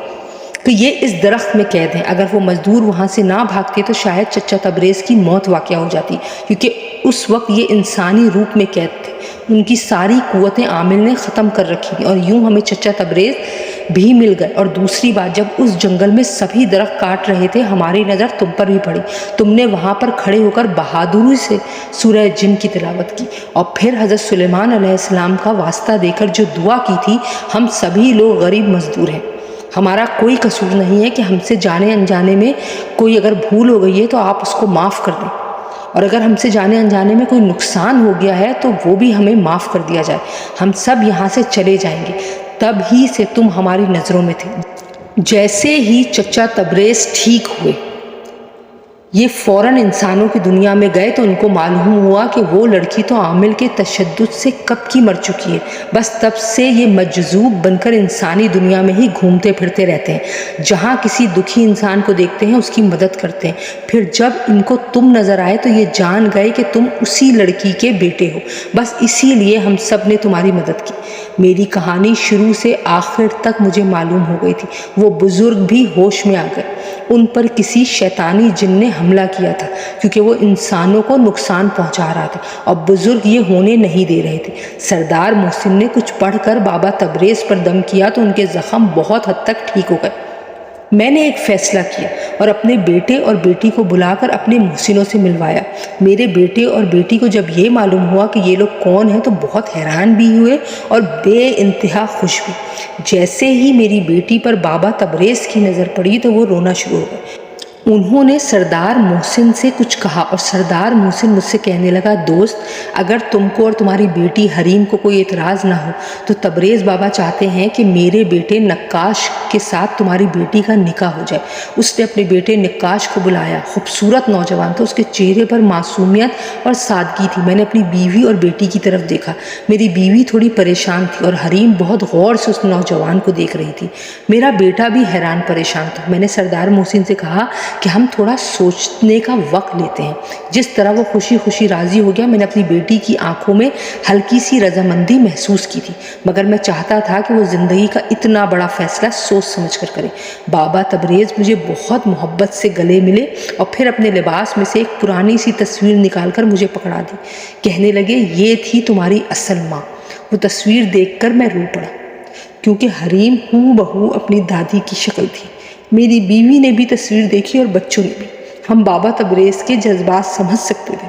کہ یہ اس درخت میں قید ہیں۔ اگر وہ مزدور وہاں سے نہ بھاگتے تو شاید چچا تبریز کی موت واقع ہو جاتی، کیونکہ اس وقت یہ انسانی روپ میں قید تھے۔ ان کی ساری قوتیں عامل نے ختم کر رکھی تھیں، اور یوں ہمیں چچا تبریز بھی مل گئے۔ اور دوسری بات، جب اس جنگل میں سبھی درخت کاٹ رہے تھے، ہماری نظر تم پر بھی پڑی۔ تم نے وہاں پر کھڑے ہو کر بہادری سے سورہ جن کی تلاوت کی، اور پھر حضرت سلیمان علیہ السلام کا واسطہ دے کر جو دعا کی تھی، ہم سبھی لوگ غریب مزدور ہیں، ہمارا کوئی قصور نہیں ہے کہ ہم سے جانے انجانے میں کوئی اگر بھول ہو گئی ہے تو آپ اس کو معاف کر دیں، اور اگر ہم سے جانے انجانے میں کوئی نقصان ہو گیا ہے تو وہ بھی ہمیں معاف کر دیا جائے۔ ہم سب یہاں سے چلے جائیں گے۔ تب ہی سے تم ہماری نظروں میں تھے۔ جیسے ہی چچا تبریز ٹھیک ہوئے، یہ فوراً انسانوں کی دنیا میں گئے تو ان کو معلوم ہوا کہ وہ لڑکی تو عامل کے تشدد سے کب کی مر چکی ہے۔ بس تب سے یہ مجذوب بن کر انسانی دنیا میں ہی گھومتے پھرتے رہتے ہیں، جہاں کسی دکھی انسان کو دیکھتے ہیں اس کی مدد کرتے ہیں۔ پھر جب ان کو تم نظر آئے تو یہ جان گئے کہ تم اسی لڑکی کے بیٹے ہو، بس اسی لیے ہم سب نے تمہاری مدد کی۔ میری کہانی شروع سے آخر تک مجھے معلوم ہو گئی تھی۔ وہ بزرگ بھی ہوش میں آ گئے۔ ان پر کسی شیطانی جن نے حملہ کیا تھا، کیونکہ وہ انسانوں کو نقصان پہنچا رہا تھا، اور بزرگ یہ ہونے نہیں دے رہے تھے۔ سردار محسن نے کچھ پڑھ کر بابا تبریز پر دم کیا تو ان کے زخم بہت حد تک ٹھیک ہو گئے۔ میں نے ایک فیصلہ کیا اور اپنے بیٹے اور بیٹی کو بلا کر اپنے محسنوں سے ملوایا۔ میرے بیٹے اور بیٹی کو جب یہ معلوم ہوا کہ یہ لوگ کون ہیں تو بہت حیران بھی ہوئے اور بے انتہا خوش بھی۔ جیسے ہی میری بیٹی پر بابا تبریز کی نظر پڑی تو وہ رونا شروع ہو گئے۔ انہوں نے سردار محسن سے کچھ کہا اور سردار محسن مجھ سے کہنے لگا، دوست، اگر تم کو اور تمہاری بیٹی حریم کو کوئی اعتراض نہ ہو تو تبریز بابا چاہتے ہیں کہ میرے بیٹے نقاش کے ساتھ تمہاری بیٹی کا نکاح ہو جائے۔ اس نے اپنے بیٹے نقاش کو بلایا۔ خوبصورت نوجوان تھا، اس کے چہرے پر معصومیت اور سادگی تھی۔ میں نے اپنی بیوی اور بیٹی کی طرف دیکھا۔ میری بیوی تھوڑی پریشان تھی اور حریم بہت غور سے اس نوجوان کو دیکھ رہی تھی۔ میرا بیٹا بھی حیران پریشان تھا۔ میں نے سردار محسن سے کہا کہ ہم تھوڑا سوچنے کا وقت لیتے ہیں۔ جس طرح وہ خوشی خوشی راضی ہو گیا، میں نے اپنی بیٹی کی آنکھوں میں ہلکی سی رضامندی محسوس کی تھی، مگر میں چاہتا تھا کہ وہ زندگی کا اتنا بڑا فیصلہ سوچ سمجھ کر کرے۔ بابا تبریز مجھے بہت محبت سے گلے ملے اور پھر اپنے لباس میں سے ایک پرانی سی تصویر نکال کر مجھے پکڑا دی۔ کہنے لگے، یہ تھی تمہاری اصل ماں۔ وہ تصویر دیکھ کر میں رو پڑا، کیونکہ حریم ہو بہو اپنی دادی کی شکل تھی۔ میری بیوی نے بھی تصویر دیکھی اور بچوں نے بھی۔ ہم بابا تبریز کے جذبات سمجھ سکتے تھے۔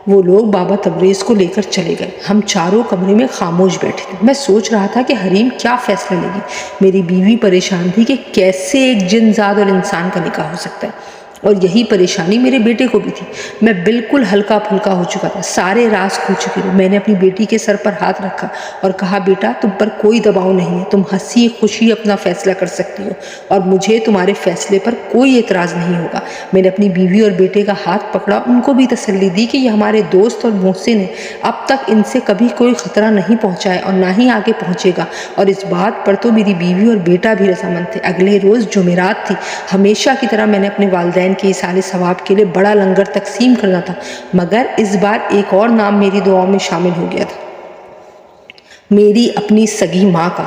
وہ لوگ بابا تبریز کو لے کر چلے گئے۔ ہم چاروں کمرے میں خاموش بیٹھے تھے۔ میں سوچ رہا تھا کہ حریم کیا فیصلہ لے گی۔ میری بیوی پریشان تھی کہ کیسے ایک جن زاد اور انسان کا نکاح ہو سکتا ہے، اور یہی پریشانی میرے بیٹے کو بھی تھی۔ میں بالکل ہلکا پھلکا ہو چکا تھا، سارے راز کھل چکے تھے۔ میں نے اپنی بیٹی کے سر پر ہاتھ رکھا اور کہا، بیٹا، تم پر کوئی دباؤ نہیں ہے، تم ہنسی خوشی اپنا فیصلہ کر سکتی ہو، اور مجھے تمہارے فیصلے پر کوئی اعتراض نہیں ہوگا۔ میں نے اپنی بیوی اور بیٹے کا ہاتھ پکڑا، ان کو بھی تسلی دی کہ یہ ہمارے دوست اور محسن ہیں، اب تک ان سے کبھی کوئی خطرہ نہیں پہنچا ہے اور نہ ہی آگے پہنچے گا، اور اس بات پر تو میری بیوی اور بیٹا بھی رضامند تھے۔ اگلے روز جمعرات تھی۔ ہمیشہ کی طرح میں نے اپنے والدین کے ایصال ثواب کے لیے بڑا لنگر تقسیم کرنا تھا، مگر اس بار ایک اور نام میری دعاؤں میں شامل ہو گیا تھا، میری اپنی سگی ماں کا۔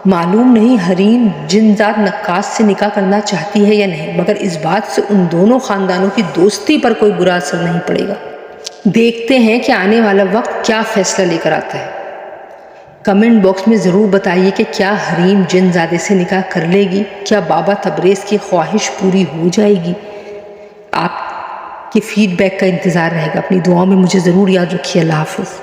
معلوم نہیں حریم جنزاد نقاش سے نکاح کرنا چاہتی ہے یا نہیں، مگر اس بات سے ان دونوں خاندانوں کی دوستی پر کوئی برا اثر نہیں پڑے گا۔ دیکھتے ہیں کہ آنے والا وقت کیا فیصلہ لے کر آتا ہے۔ کمنٹ باکس میں ضرور بتائیے کہ کیا حریم جنزادے سے نکاح کر لے گی؟ کیا بابا تبریز کی خواہش پوری ہو جائے گی؟ آپ کے فیڈ بیک کا انتظار رہے گا۔ اپنی دعاؤں میں مجھے ضرور یاد رکھیے۔ اللہ حافظ۔